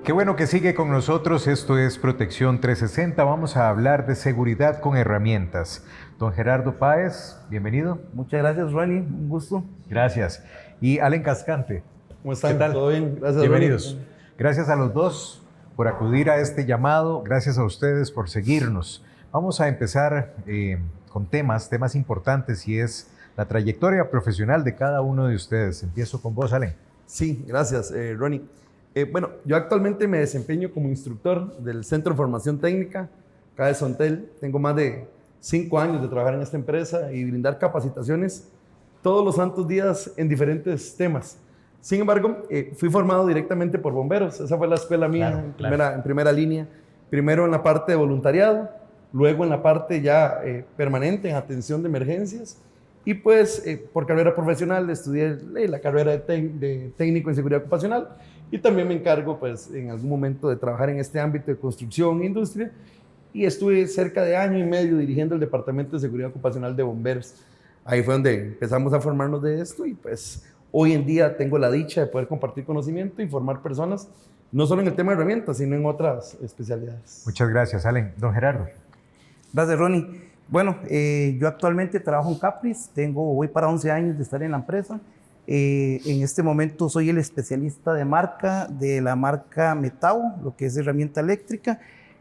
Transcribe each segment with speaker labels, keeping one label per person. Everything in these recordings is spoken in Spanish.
Speaker 1: Qué bueno que sigue con nosotros. Esto es Protección 360. Vamos a hablar de seguridad con herramientas. Don Gerardo Páez, bienvenido.
Speaker 2: Muchas gracias, Ronnie. Un gusto.
Speaker 1: Gracias. Y Allen Cascante.
Speaker 3: ¿Cómo están?
Speaker 1: ¿Qué tal?
Speaker 3: ¿Todo bien? Gracias,
Speaker 1: Bienvenidos.
Speaker 3: Ronnie.
Speaker 1: Gracias a los dos por acudir a este llamado. Gracias a ustedes por seguirnos. Vamos a empezar con temas importantes, y es la trayectoria profesional de cada uno de ustedes. Empiezo con vos, Allen.
Speaker 3: Sí, gracias, Ronnie. Bueno, yo actualmente me desempeño como instructor del Centro de Formación Técnica, acá de Sontel. Tengo más de 5 años de trabajar en esta empresa y brindar capacitaciones todos los santos días en diferentes temas. Sin embargo, fui formado directamente por bomberos. Esa fue la escuela mía en primera línea. Primero en la parte de voluntariado, luego en la parte ya permanente en atención de emergencias. Y pues por carrera profesional estudié la carrera de técnico en seguridad ocupacional, y también me encargo pues en algún momento de trabajar en este ámbito de construcción e industria, y estuve cerca de 1 año y medio dirigiendo el departamento de seguridad ocupacional de bomberos. Ahí fue donde empezamos a formarnos de esto, y pues hoy en día tengo la dicha de poder compartir conocimiento y formar personas, no solo en el tema de herramientas, sino en otras especialidades.
Speaker 1: Muchas gracias, Allen. Don Gerardo.
Speaker 2: Gracias, Ronnie. Bueno, yo actualmente trabajo en Capris. Voy para 11 años de estar en la empresa. En este momento soy el especialista de marca de la marca Metao, lo que es herramienta eléctrica.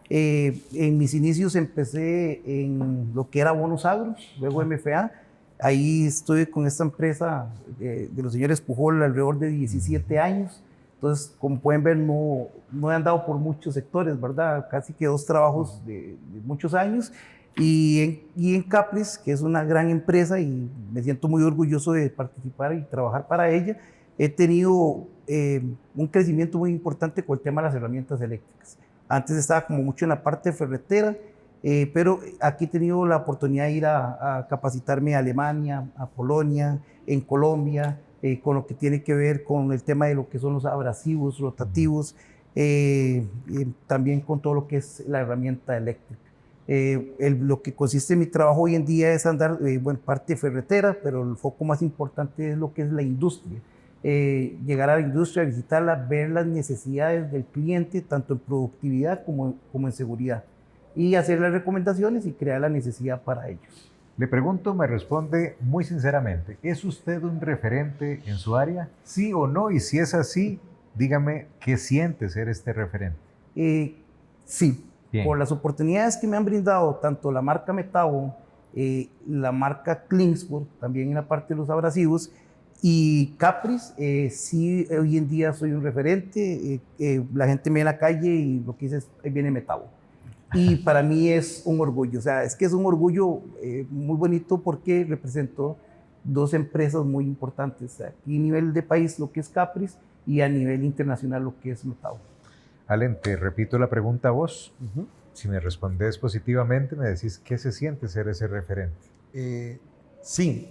Speaker 2: En mis inicios empecé en lo que era Bonus Agro, luego MFA. Ahí estuve con esta empresa de los señores Pujol alrededor de 17 años. Entonces, como pueden ver, no he andado por muchos sectores, ¿verdad? Casi que 2 trabajos de muchos años. Y en Capris, que es una gran empresa y me siento muy orgulloso de participar y trabajar para ella, he tenido un crecimiento muy importante con el tema de las herramientas eléctricas. Antes estaba como mucho en la parte ferretera, pero aquí he tenido la oportunidad de ir a capacitarme a Alemania, a Polonia, en Colombia, con lo que tiene que ver con el tema de lo que son los abrasivos, rotativos, también con todo lo que es la herramienta eléctrica. Lo que consiste en mi trabajo hoy en día es andar, parte ferretera, pero el foco más importante es lo que es la industria. Llegar a la industria, visitarla, ver las necesidades del cliente, tanto en productividad como en seguridad, y hacer las recomendaciones y crear la necesidad para ellos.
Speaker 1: Le pregunto, me responde muy sinceramente, ¿es usted un referente en su área? ¿Sí o no? Y si es así, dígame, ¿qué siente ser este referente?
Speaker 2: Sí.
Speaker 1: Bien.
Speaker 2: Por las oportunidades que me han brindado tanto la marca Metao, la marca Klingspor, también en la parte de los abrasivos, y Capris, sí, hoy en día soy un referente. La gente me ve en la calle y lo que dice es, ahí viene Metao. Y para mí es un orgullo, o sea, es que es un orgullo muy bonito porque represento 2 empresas muy importantes, aquí a nivel de país lo que es Capris y a nivel internacional lo que es Metao.
Speaker 1: Allen, te repito la pregunta a vos. Si me respondes positivamente, me decís qué se siente ser ese referente.
Speaker 3: Sí.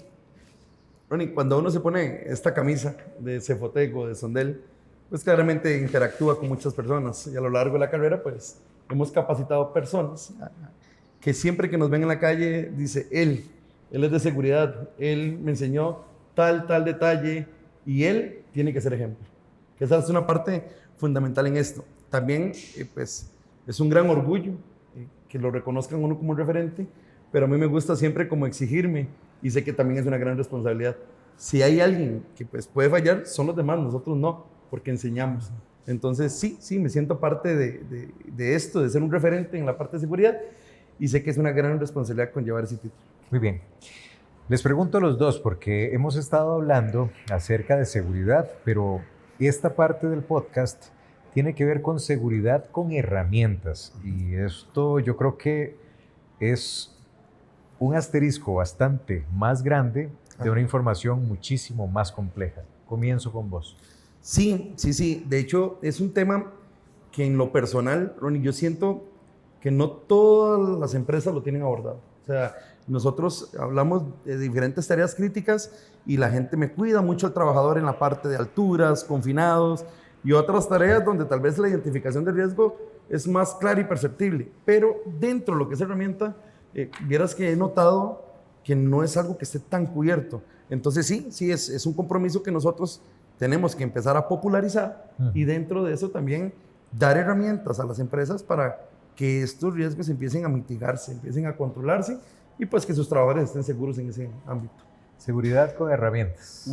Speaker 3: Ronnie, cuando uno se pone esta camisa de Cefotec o de Sondel, pues claramente interactúa con muchas personas, y a lo largo de la carrera pues hemos capacitado personas que siempre que nos ven en la calle dice, él es de seguridad, él me enseñó tal detalle, y él tiene que ser ejemplo. Que esa es una parte fundamental en esto. También pues es un gran orgullo que lo reconozcan uno como un referente, pero a mí me gusta siempre como exigirme, y sé que también es una gran responsabilidad. Si hay alguien que pues puede fallar, son los demás, nosotros no, porque enseñamos. Entonces sí, me siento parte de esto, de ser un referente en la parte de seguridad, y sé que es una gran responsabilidad conllevar ese título.
Speaker 1: Muy bien. Les pregunto a los dos porque hemos estado hablando acerca de seguridad, pero esta parte del podcast tiene que ver con seguridad con herramientas, y esto yo creo que es un asterisco bastante más grande de una información muchísimo más compleja. Comienzo con vos.
Speaker 3: Sí. De hecho, es un tema que en lo personal, Ronnie, yo siento que no todas las empresas lo tienen abordado. O sea, nosotros hablamos de diferentes tareas críticas y la gente me cuida mucho al trabajador en la parte de alturas, confinados y otras tareas donde tal vez la identificación de riesgo es más clara y perceptible. Pero dentro de lo que es herramienta, vieras que he notado que no es algo que esté tan cubierto. Entonces sí, es un compromiso que nosotros tenemos que empezar a popularizar, y dentro de eso también dar herramientas a las empresas para que estos riesgos empiecen a mitigarse, empiecen a controlarse y pues que sus trabajadores estén seguros en ese ámbito.
Speaker 1: Seguridad con herramientas.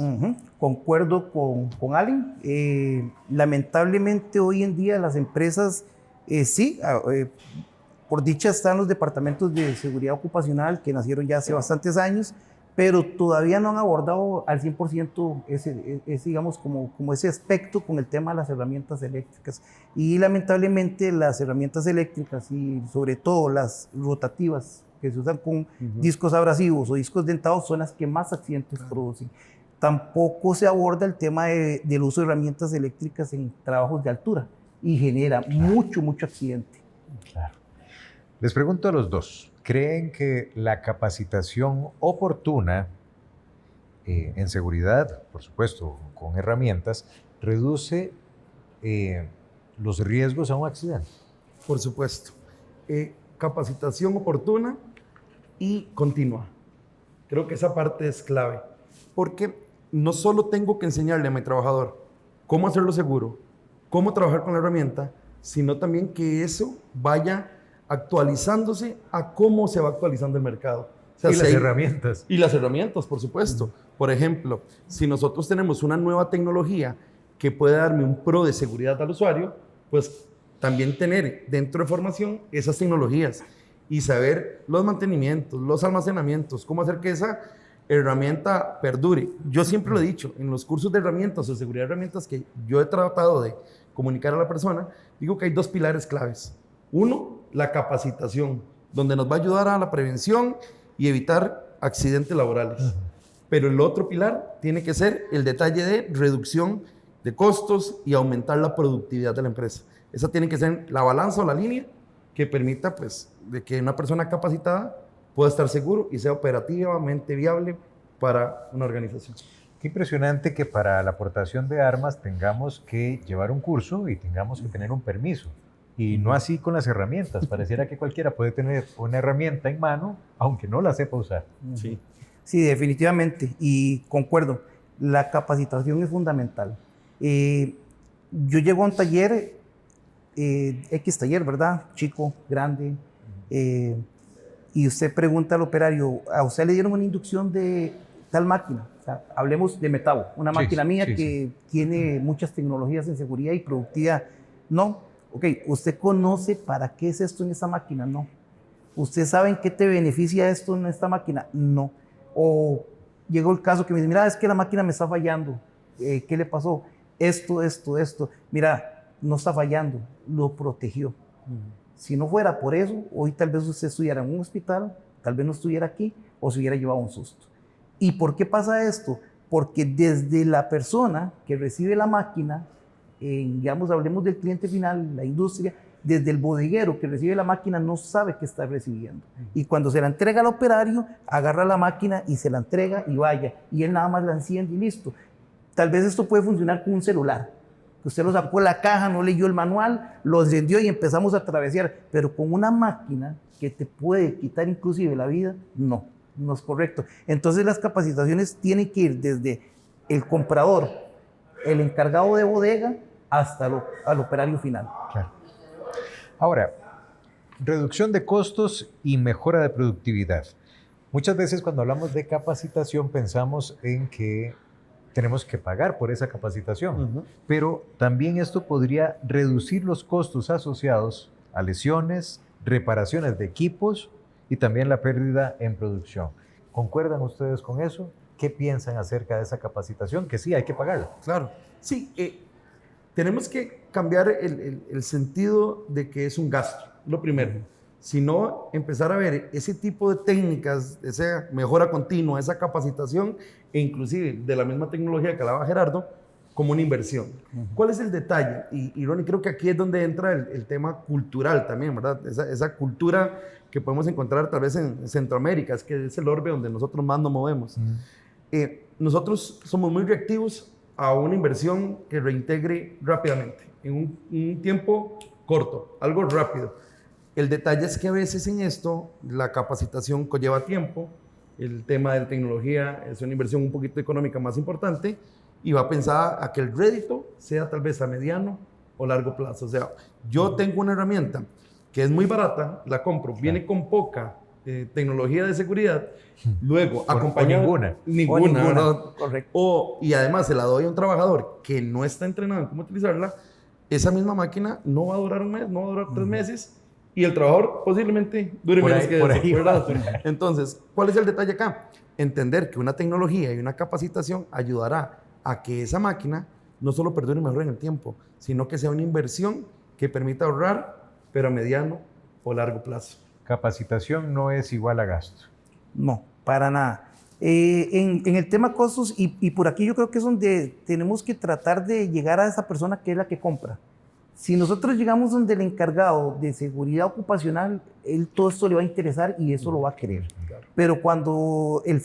Speaker 2: Concuerdo con Allen. Lamentablemente hoy en día las empresas, por dicha están los departamentos de seguridad ocupacional que nacieron ya hace bastantes años, pero todavía no han abordado al 100% ese, digamos, como ese aspecto con el tema de las herramientas eléctricas. Y lamentablemente las herramientas eléctricas y sobre todo las rotativas que se usan con discos abrasivos o discos dentados son las que más accidentes producen. Tampoco se aborda el tema del uso de herramientas eléctricas en trabajos de altura y genera mucho accidente.
Speaker 1: Claro. Les pregunto a los dos, ¿creen que la capacitación oportuna en seguridad, por supuesto, con herramientas, reduce los riesgos a un accidente?
Speaker 3: Por supuesto. Capacitación oportuna y continua. Creo que esa parte es clave, porque no solo tengo que enseñarle a mi trabajador cómo hacerlo seguro, cómo trabajar con la herramienta, sino también que eso vaya actualizándose a cómo se va actualizando el mercado. O sea,
Speaker 1: y las herramientas.
Speaker 3: Y las herramientas, por supuesto. Por ejemplo, si nosotros tenemos una nueva tecnología que puede darme un pro de seguridad al usuario, pues también tener dentro de formación esas tecnologías y saber los mantenimientos, los almacenamientos, cómo hacer que esa herramienta perdure. Yo siempre lo he dicho, en los cursos de herramientas o seguridad de herramientas que yo he tratado de comunicar a la persona, digo que hay dos pilares claves. Uno, la capacitación, donde nos va a ayudar a la prevención y evitar accidentes laborales. Pero el otro pilar tiene que ser el detalle de reducción de costos y aumentar la productividad de la empresa. Esa tiene que ser la balanza o la línea que permita, pues, de que una persona capacitada pueda estar seguro y sea operativamente viable para una organización.
Speaker 1: Qué impresionante que para la aportación de armas tengamos que llevar un curso y tengamos que tener un permiso. Y no así con las herramientas. Pareciera que cualquiera puede tener una herramienta en mano, aunque no la sepa usar.
Speaker 3: Sí.
Speaker 2: Sí, definitivamente. Y concuerdo, la capacitación es fundamental. Yo llego a un taller, X taller, ¿verdad? Chico, grande. Y usted pregunta al operario, ¿a usted le dieron una inducción de tal máquina? O sea, hablemos de Metabo, una máquina mía que tiene muchas tecnologías en seguridad y productividad. No. Ok, ¿usted conoce para qué es esto en esta máquina? No. ¿Usted sabe en qué te beneficia esto en esta máquina? No. O llegó el caso que me dice, mira, es que la máquina me está fallando. ¿Qué le pasó? Esto. Mira, no está fallando, lo protegió. Si no fuera por eso, hoy tal vez usted estuviera en un hospital, tal vez no estuviera aquí o se hubiera llevado un susto. ¿Y por qué pasa esto? Porque desde la persona que recibe la máquina, digamos, hablemos del cliente final, la industria, desde el bodeguero que recibe la máquina no sabe qué está recibiendo. Y cuando se la entrega al operario, agarra la máquina y se la entrega y vaya. Y él nada más la enciende y listo. Tal vez esto puede funcionar con un celular. Usted lo sacó de la caja, no leyó el manual, lo encendió y empezamos a travesear. Pero con una máquina que te puede quitar inclusive la vida, no es correcto. Entonces las capacitaciones tienen que ir desde el comprador, el encargado de bodega, hasta al operario final.
Speaker 1: Claro. Ahora, reducción de costos y mejora de productividad. Muchas veces cuando hablamos de capacitación pensamos en que tenemos que pagar por esa capacitación, pero también esto podría reducir los costos asociados a lesiones, reparaciones de equipos y también la pérdida en producción. ¿Concuerdan ustedes con eso? ¿Qué piensan acerca de esa capacitación? Que sí, hay que pagarla.
Speaker 3: Claro. Sí, tenemos que cambiar el sentido de que es un gasto, lo primero. Sino empezar a ver ese tipo de técnicas, esa mejora continua, esa capacitación, e inclusive de la misma tecnología que hablaba Gerardo, como una inversión. ¿Cuál es el detalle? Y Ronnie, creo que aquí es donde entra el tema cultural también, ¿verdad? Esa cultura que podemos encontrar tal vez en Centroamérica, es que es el orbe donde nosotros más nos movemos. Nosotros somos muy reactivos a una inversión que reintegre rápidamente, en un tiempo corto, algo rápido. El detalle es que a veces en esto la capacitación conlleva tiempo, el tema de la tecnología es una inversión un poquito económica más importante y va pensada a que el rédito sea tal vez a mediano o largo plazo. O sea, yo tengo una herramienta que es muy barata, la compro, viene con poca tecnología de seguridad, luego acompañada... Ninguna, ¿verdad?
Speaker 2: Correcto.
Speaker 3: Y además se la doy a un trabajador que no está entrenado en cómo utilizarla, esa misma máquina no va a durar un mes, no va a durar 3 meses, y el trabajador posiblemente dure menos que eso, ¿verdad? Entonces, ¿cuál es el detalle acá? Entender que una tecnología y una capacitación ayudará a que esa máquina no solo perdure y mejore en el tiempo, sino que sea una inversión que permita ahorrar, pero a mediano o largo plazo.
Speaker 1: Capacitación no es igual a gasto.
Speaker 2: No, para nada. En el tema costos, y por aquí yo creo que es donde tenemos que tratar de llegar a esa persona que es la que compra. Si nosotros llegamos donde el encargado de seguridad ocupacional, él todo esto le va a interesar y eso lo va a querer.
Speaker 3: Claro.
Speaker 2: Pero cuando el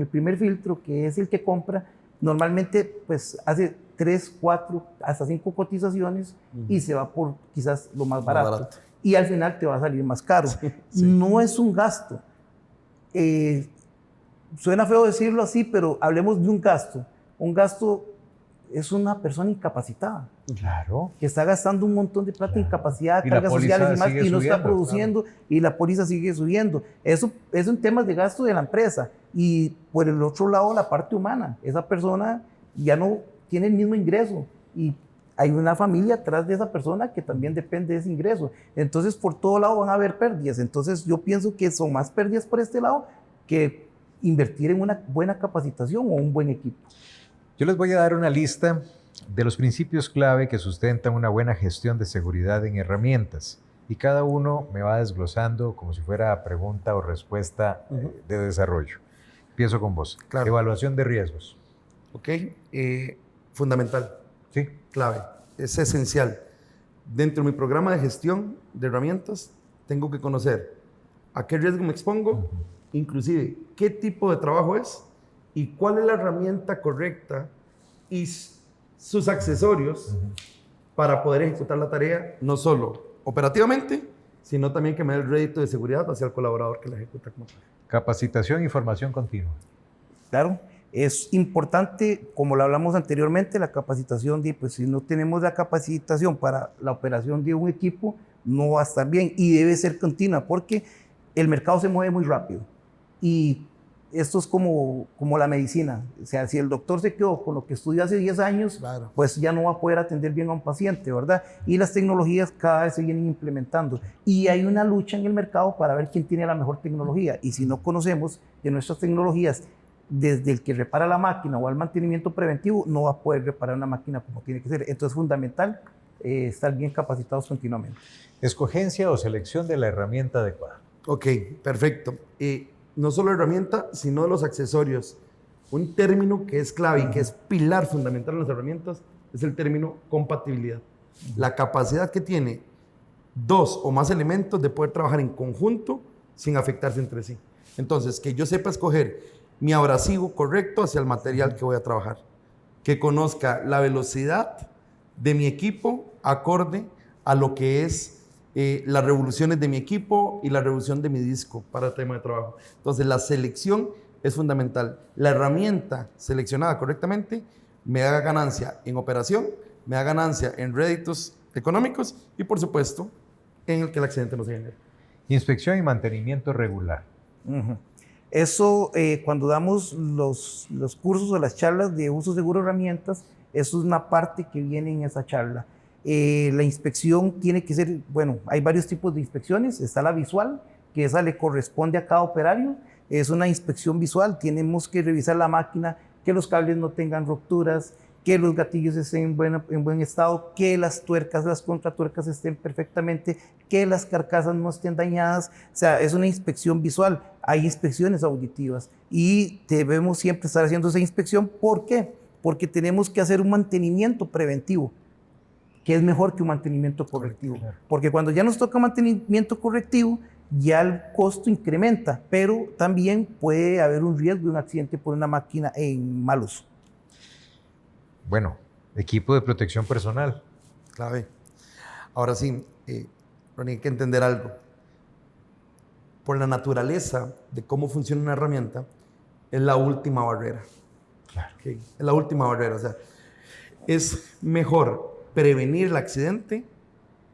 Speaker 2: primer filtro, que es el que compra, normalmente pues hace 3, 4, hasta 5 cotizaciones y se va por quizás lo más barato. Y al final te va a salir más caro. Sí. No es un gasto. Suena feo decirlo así, pero hablemos de un gasto. Un gasto es una persona incapacitada.
Speaker 1: Claro.
Speaker 2: Que está gastando un montón de plata,
Speaker 1: claro.
Speaker 2: Incapacidad, cargas sociales y más, y no está produciendo, claro. Y la póliza sigue subiendo. Eso es un tema de gasto de la empresa. Y por el otro lado, la parte humana. Esa persona ya no tiene el mismo ingreso. Y hay una familia atrás de esa persona que también depende de ese ingreso. Entonces, por todo lado van a haber pérdidas. Entonces, yo pienso que son más pérdidas por este lado que invertir en una buena capacitación o un buen equipo.
Speaker 1: Yo les voy a dar una lista de los principios clave que sustentan una buena gestión de seguridad en herramientas. Y cada uno me va desglosando como si fuera pregunta o respuesta de desarrollo. Empiezo con vos.
Speaker 3: Claro.
Speaker 1: Evaluación de riesgos.
Speaker 3: Ok. Fundamental.
Speaker 1: Sí.
Speaker 3: Clave. Es esencial. Dentro de mi programa de gestión de herramientas, tengo que conocer a qué riesgo me expongo, inclusive qué tipo de trabajo es y cuál es la herramienta correcta y sus accesorios para poder ejecutar la tarea, no solo operativamente, sino también que me dé el rédito de seguridad hacia el colaborador que la ejecuta como tal.
Speaker 1: Capacitación y formación continua.
Speaker 2: Claro, es importante, como lo hablamos anteriormente, la capacitación, pues si no tenemos la capacitación para la operación de un equipo, no va a estar bien y debe ser continua porque el mercado se mueve muy rápido y esto es como la medicina. O sea, si el doctor se quedó con lo que estudió hace 10 años, claro, pues ya no va a poder atender bien a un paciente, ¿verdad? Y las tecnologías cada vez se vienen implementando. Y hay una lucha en el mercado para ver quién tiene la mejor tecnología. Y si no conocemos de nuestras tecnologías, desde el que repara la máquina o al mantenimiento preventivo, no va a poder reparar una máquina como tiene que ser. Entonces es fundamental estar bien capacitados continuamente.
Speaker 1: Escogencia o selección de la herramienta adecuada.
Speaker 3: Ok, perfecto. No solo herramienta, sino los accesorios. Un término que es clave y que es pilar fundamental en las herramientas es el término compatibilidad. La capacidad que tiene 2 o más elementos de poder trabajar en conjunto sin afectarse entre sí. Entonces, que yo sepa escoger mi abrasivo correcto hacia el material que voy a trabajar. Que conozca la velocidad de mi equipo acorde a lo que es las revoluciones de mi equipo y la revolución de mi disco para el tema de trabajo. Entonces, la selección es fundamental. La herramienta seleccionada correctamente me da ganancia en operación, me da ganancia en réditos económicos y, por supuesto, en el que el accidente no se genere.
Speaker 1: Inspección y mantenimiento regular.
Speaker 2: Eso, cuando damos los cursos o las charlas de uso seguro de herramientas, eso es una parte que viene en esa charla. La inspección tiene que ser, bueno, hay varios tipos de inspecciones. Está la visual, que esa le corresponde a cada operario. Es una inspección visual. Tenemos que revisar la máquina, que los cables no tengan rupturas, que los gatillos estén en buen estado, que las tuercas, las contratuercas estén perfectamente, que las carcasas no estén dañadas. O sea, es una inspección visual. Hay inspecciones auditivas y debemos siempre estar haciendo esa inspección. ¿Por qué? Porque tenemos que hacer un mantenimiento preventivo, que es mejor que un mantenimiento correctivo. Porque cuando ya nos toca mantenimiento correctivo, ya el costo incrementa, pero también puede haber un riesgo de un accidente por una máquina en mal uso.
Speaker 1: Bueno, equipo de protección personal.
Speaker 3: Clave. Ahora sí, Ronnie, hay que entender algo. Por la naturaleza de cómo funciona una herramienta, es la última barrera.
Speaker 1: Claro.
Speaker 3: ¿Okay? Es la última barrera. O sea, es mejor prevenir el accidente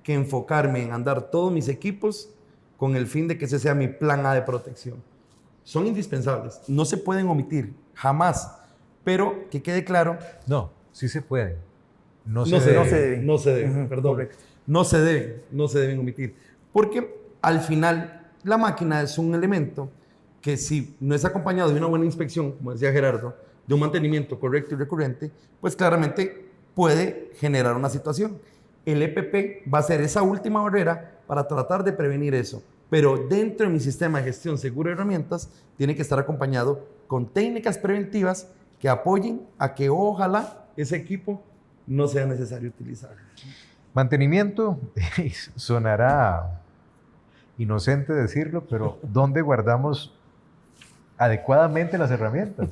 Speaker 3: que enfocarme en andar todos mis equipos con el fin de que ese sea mi plan A de protección. Son indispensables, no se pueden omitir, jamás. Pero que quede claro.
Speaker 1: No, sí se pueden.
Speaker 3: No se deben, perdón.
Speaker 2: Correcto.
Speaker 3: No se deben omitir. Porque al final la máquina es un elemento que si no es acompañado de una buena inspección, como decía Gerardo, de un mantenimiento correcto y recurrente, pues claramente puede generar una situación. El EPP va a ser esa última barrera para tratar de prevenir eso. Pero dentro de mi sistema de gestión seguro de herramientas, tiene que estar acompañado con técnicas preventivas que apoyen a que ojalá ese equipo no sea necesario utilizarlo.
Speaker 1: Mantenimiento, sonará inocente decirlo, pero ¿dónde guardamos adecuadamente las herramientas?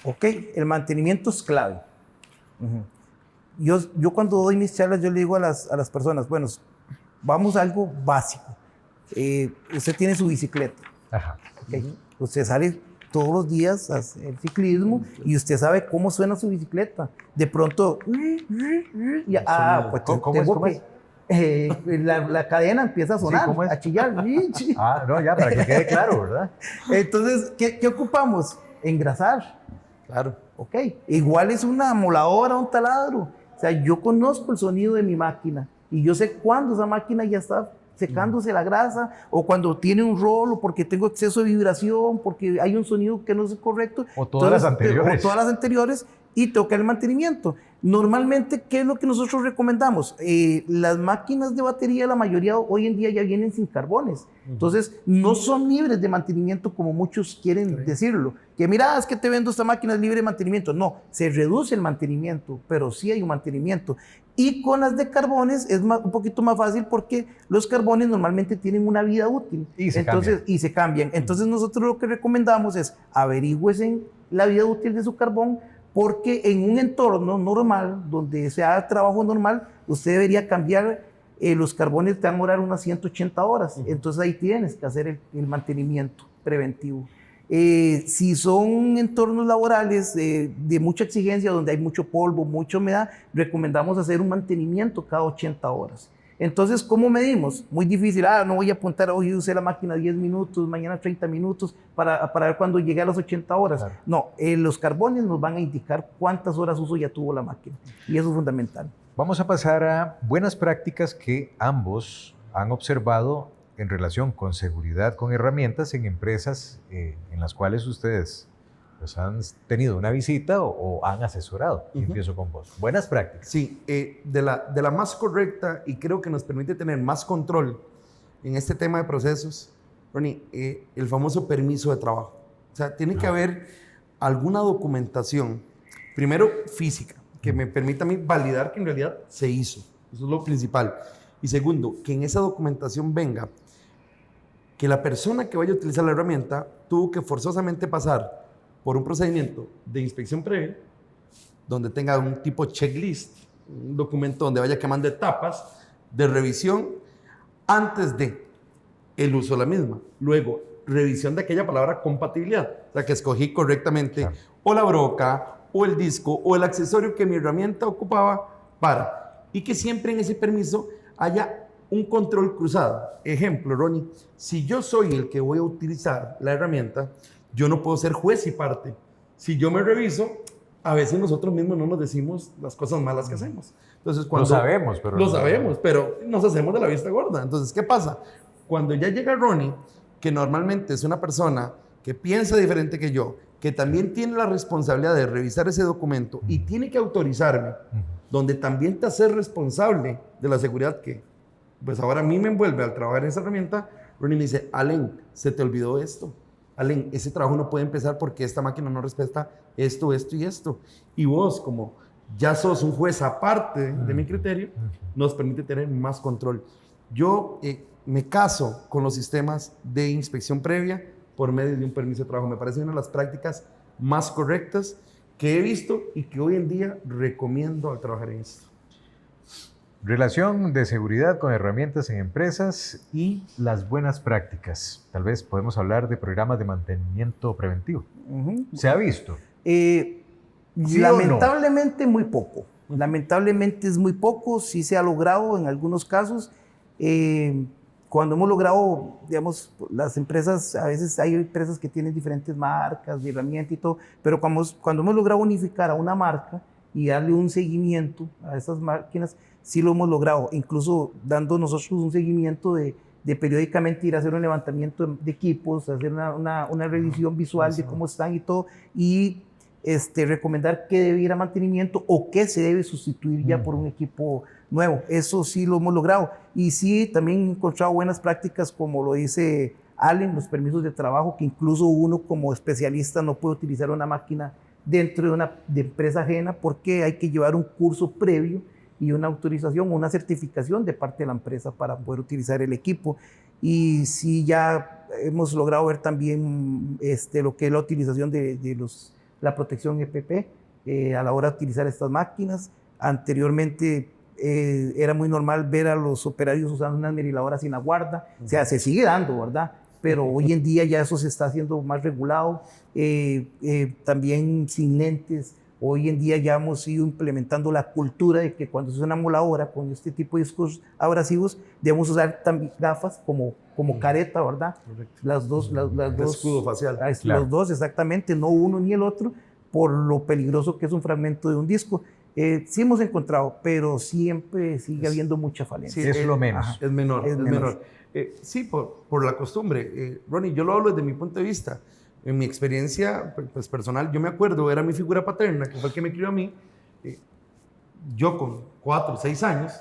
Speaker 2: Ok, el mantenimiento es clave. Yo cuando doy mis charlas, yo le digo a las personas, bueno, vamos a algo básico. Usted tiene su bicicleta.
Speaker 1: Ajá.
Speaker 2: Okay. Usted sale todos los días a hacer ciclismo y usted sabe cómo suena su bicicleta. De pronto, pues
Speaker 1: ¿Cómo es?
Speaker 2: La cadena empieza a sonar,
Speaker 1: Sí, ¿cómo es?
Speaker 2: a chillar.
Speaker 1: No, ya, para que quede claro, ¿verdad?
Speaker 2: Entonces, ¿qué ocupamos? Engrasar.
Speaker 3: Claro.
Speaker 2: Ok. Igual es una moladora, un taladro. O sea, yo conozco el sonido de mi máquina y yo sé cuándo esa máquina ya está secándose la grasa, o cuando tiene un rol, o porque tengo exceso de vibración, porque hay un sonido que no es correcto.
Speaker 1: O todas las anteriores.
Speaker 2: O todas las anteriores, y toca el mantenimiento. Normalmente, ¿qué es lo que nosotros recomendamos? Las máquinas de batería, la mayoría hoy en día ya vienen sin carbones. Entonces, no son libres de mantenimiento como muchos quieren decirlo. Que mira, es que te vendo esta máquina es libre de mantenimiento. No, se reduce el mantenimiento, pero sí hay un mantenimiento. Y con las de carbones es un poquito más fácil porque los carbones normalmente tienen una vida útil.
Speaker 1: Y se
Speaker 2: cambian. Entonces, nosotros lo que recomendamos es averigüesen la vida útil de su carbón, porque en un entorno normal, donde se haga trabajo normal, usted debería cambiar los carbones, te van a durar unas 180 horas. Entonces ahí tienes que hacer el mantenimiento preventivo. Si son entornos laborales de mucha exigencia, donde hay mucho polvo, mucha humedad, recomendamos hacer un mantenimiento cada 80 horas. Entonces, ¿cómo medimos? Muy difícil. No voy a apuntar, hoy usé la máquina 10 minutos, mañana 30 minutos, para ver cuándo llegue a las 80 horas. Claro. No, los carbones nos van a indicar cuántas horas uso ya tuvo la máquina. Y eso es fundamental.
Speaker 1: Vamos a pasar a buenas prácticas que ambos han observado en relación con seguridad con herramientas en empresas en las cuales ustedes pues, han tenido una visita o han asesorado. Empiezo con vos. Buenas prácticas.
Speaker 3: Sí, de la más correcta y creo que nos permite tener más control en este tema de procesos, Ronnie, el famoso permiso de trabajo. O sea, tiene que haber alguna documentación, primero física, que me permita a mí validar que en realidad se hizo. Eso es lo principal. Y segundo, que en esa documentación venga que la persona que vaya a utilizar la herramienta tuvo que forzosamente pasar por un procedimiento de inspección previa, donde tenga un tipo checklist, un documento donde vaya quemando etapas de revisión antes de el uso de la misma. Luego, revisión de aquella palabra compatibilidad, o sea, que escogí correctamente, claro, o la broca, o el disco, o el accesorio que mi herramienta ocupaba para, y que siempre en ese permiso haya un control cruzado. Ejemplo, Ronnie, si yo soy el que voy a utilizar la herramienta, yo no puedo ser juez y parte. Si yo me reviso, a veces nosotros mismos no nos decimos las cosas malas que hacemos. Entonces, cuando
Speaker 1: lo sabemos,
Speaker 3: pero nos hacemos de la vista gorda. Entonces, ¿qué pasa? Cuando ya llega Ronnie, que normalmente es una persona que piensa diferente que yo, que también tiene la responsabilidad de revisar ese documento y tiene que autorizarme, donde también te haces responsable de la seguridad que, pues ahora a mí me envuelve al trabajar en esa herramienta. Ronnie me dice, Allen, se te olvidó esto. Allen, ese trabajo no puede empezar porque esta máquina no respeta esto, esto y esto. Y vos, como ya sos un juez aparte de mi criterio, nos permite tener más control. Yo me caso con los sistemas de inspección previa por medio de un permiso de trabajo. Me parece una de las prácticas más correctas que he visto y que hoy en día recomiendo al trabajar en esto.
Speaker 1: Relación de seguridad con herramientas en empresas y las buenas prácticas. Tal vez podemos hablar de programas de mantenimiento preventivo. ¿Se ha visto?
Speaker 2: ¿Sí lamentablemente no? Muy poco. Lamentablemente es muy poco, sí se ha logrado en algunos casos. Cuando hemos logrado, digamos, las empresas, a veces hay empresas que tienen diferentes marcas de herramienta y todo, pero cuando hemos logrado unificar a una marca y darle un seguimiento a esas máquinas, sí lo hemos logrado, incluso dando nosotros un seguimiento de periódicamente ir a hacer un levantamiento de equipos, hacer una revisión visual de cómo están y todo, y recomendar qué debe ir a mantenimiento o qué se debe sustituir ya por un equipo nuevo. Eso sí lo hemos logrado. Y sí, también he encontrado buenas prácticas, como lo dice Allen, los permisos de trabajo, que incluso uno como especialista no puede utilizar una máquina dentro de una empresa ajena porque hay que llevar un curso previo y una autorización o una certificación de parte de la empresa para poder utilizar el equipo. Y sí, ya hemos logrado ver también lo que es la utilización de la protección EPP a la hora de utilizar estas máquinas. Anteriormente era muy normal ver a los operarios usando unas meriladoras sin la guarda. O sea, se sigue dando, ¿verdad? Pero hoy en día ya eso se está haciendo más regulado. También sin lentes. Hoy en día ya hemos ido implementando la cultura de que cuando se usa una moladora con este tipo de discos abrasivos, debemos usar también gafas como careta, ¿verdad?
Speaker 3: Correcto.
Speaker 2: Las dos.
Speaker 3: Escudo facial.
Speaker 1: Claro.
Speaker 2: Los dos, exactamente, no uno ni el otro, por lo peligroso que es un fragmento de un disco. Sí hemos encontrado, pero siempre sigue habiendo mucha falencia.
Speaker 1: Sí, es lo menos.
Speaker 2: Ajá.
Speaker 3: Es menor,
Speaker 2: Es
Speaker 3: es
Speaker 2: menos.
Speaker 3: menor. Sí, por la costumbre. Ronnie, yo lo hablo desde mi punto de vista. En mi experiencia pues, personal, yo me acuerdo, era mi figura paterna, que fue el que me crió a mí. Yo con 4 o 6 años,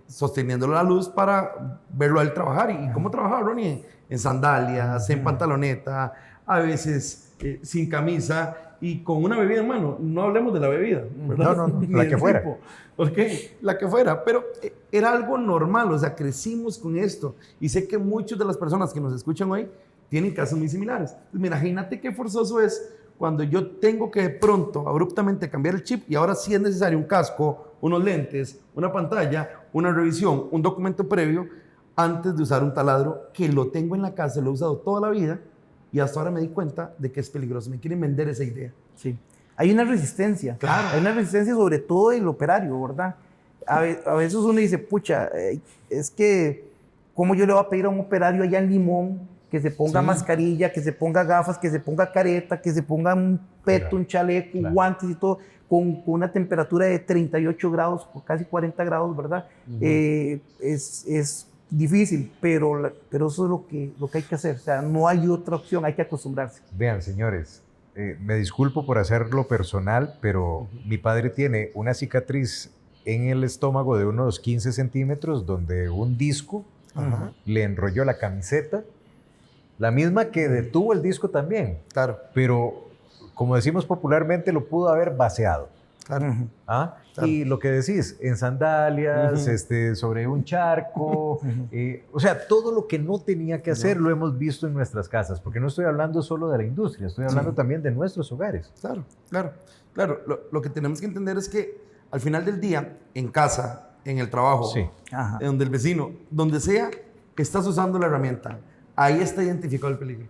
Speaker 3: sosteniéndole la luz para verlo a él trabajar. ¿Y cómo trabajaba Ronnie? En sandalias, en pantaloneta, a veces sin camisa y con una bebida en mano. No hablemos de la bebida, ¿verdad?
Speaker 1: No,
Speaker 3: Ni
Speaker 1: la
Speaker 3: del
Speaker 1: que fuera.
Speaker 3: tipo. ¿Por qué? La que fuera. Pero era algo normal, o sea, crecimos con esto. Y sé que muchas de las personas que nos escuchan hoy tienen casos muy similares. Pues mira, imagínate qué forzoso es cuando yo tengo que de pronto, abruptamente cambiar el chip y ahora sí es necesario un casco, unos lentes, una pantalla, una revisión, un documento previo antes de usar un taladro que lo tengo en la casa, lo he usado toda la vida y hasta ahora me di cuenta de que es peligroso. Me quieren vender esa idea.
Speaker 2: Sí. Hay una resistencia.
Speaker 3: Claro.
Speaker 2: Hay una resistencia sobre todo del operario, ¿verdad? A veces uno dice, pucha, es que, ¿cómo yo le voy a pedir a un operario allá en Limón que se ponga mascarilla, que se ponga gafas, que se ponga careta, que se ponga un peto, un chaleco, guantes y todo, con una temperatura de 38 grados, casi 40 grados, ¿verdad? Es difícil, pero eso es lo que hay que hacer. O sea, no hay otra opción, hay que acostumbrarse.
Speaker 1: Vean, señores, me disculpo por hacerlo personal, pero mi padre tiene una cicatriz en el estómago de unos 15 centímetros donde un disco le enrolló la camiseta, la misma que detuvo el disco también.
Speaker 3: Claro.
Speaker 1: Pero, como decimos popularmente, lo pudo haber vaciado.
Speaker 3: Claro.
Speaker 1: ¿Ah?
Speaker 3: Claro.
Speaker 1: Y lo que decís, en sandalias, sobre un charco, o sea, todo lo que no tenía que hacer lo hemos visto en nuestras casas, porque no estoy hablando solo de la industria, estoy hablando también de nuestros hogares.
Speaker 3: Claro, claro, claro. Lo que tenemos que entender es que al final del día, en casa, en el trabajo, en donde el vecino, donde sea, estás usando la herramienta. Ahí está identificado el peligro.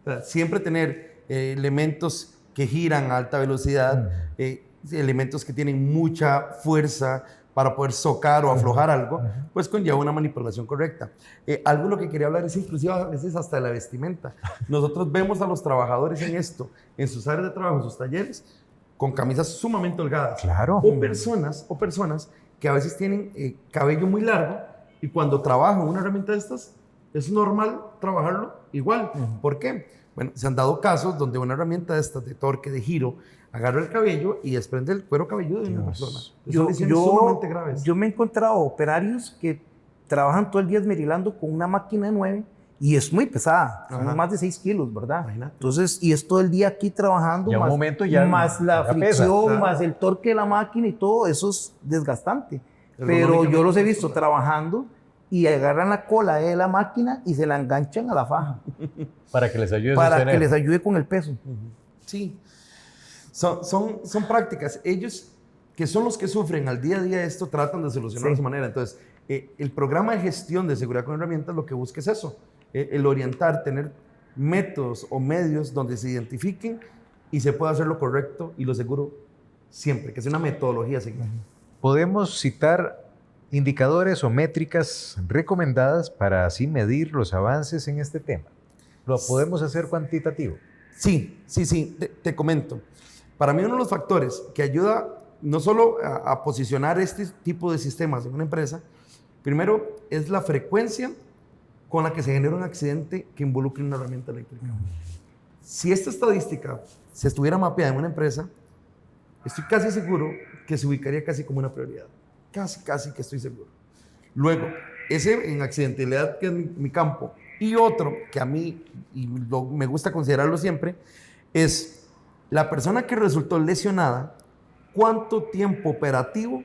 Speaker 3: O sea, siempre tener elementos que giran a alta velocidad, elementos que tienen mucha fuerza para poder socar o aflojar algo, pues conlleva una manipulación correcta. Algo de lo que quería hablar es inclusive a veces hasta de la vestimenta. Nosotros vemos a los trabajadores en esto, en sus áreas de trabajo, en sus talleres, con camisas sumamente holgadas.
Speaker 1: Claro.
Speaker 3: O personas que a veces tienen cabello muy largo y cuando trabajan una herramienta de estas, es normal trabajarlo igual. ¿Por qué? Bueno, se han dado casos donde una herramienta de estas, de torque, de giro, agarra el cabello y desprende el cuero cabelludo de una persona. Son lesiones sumamente graves.
Speaker 2: Yo me he encontrado operarios que trabajan todo el día esmerilando con una máquina de 9 y es muy pesada, son más de 6 kilos, ¿verdad?
Speaker 3: Imagínate.
Speaker 2: Entonces, y es todo el día aquí trabajando,
Speaker 1: Y a un
Speaker 2: más,
Speaker 1: momento ya
Speaker 2: más la
Speaker 1: pesa,
Speaker 2: fricción,
Speaker 3: claro.
Speaker 2: más el torque de la máquina y todo, eso es desgastante. Pero
Speaker 3: Ergonómicamente
Speaker 2: yo los he visto trabajando y agarran la cola de la máquina y se la enganchan a la faja
Speaker 1: Para que les ayude a
Speaker 2: para
Speaker 1: sostener.
Speaker 2: que les ayude con el peso.
Speaker 3: Sí, son prácticas. Ellos, que son los que sufren al día a día esto, tratan de solucionarlo de su manera. Entonces, el programa de gestión de seguridad con herramientas lo que busca es eso, el orientar, tener métodos o medios donde se identifiquen y se pueda hacer lo correcto y lo seguro siempre, que sea una metodología a seguir.
Speaker 1: Podemos citar indicadores o métricas recomendadas para así medir los avances en este tema. ¿Lo podemos hacer cuantitativo?
Speaker 3: Sí, te comento. Para mí uno de los factores que ayuda no solo a posicionar este tipo de sistemas en una empresa, primero es la frecuencia con la que se genera un accidente que involucre una herramienta eléctrica. Si esta estadística se estuviera mapeada en una empresa, estoy casi seguro que se ubicaría casi como una prioridad. Casi que estoy seguro. Luego, ese en accidentalidad, que es mi campo, y otro que a mí me gusta considerarlo siempre, es la persona que resultó lesionada, cuánto tiempo operativo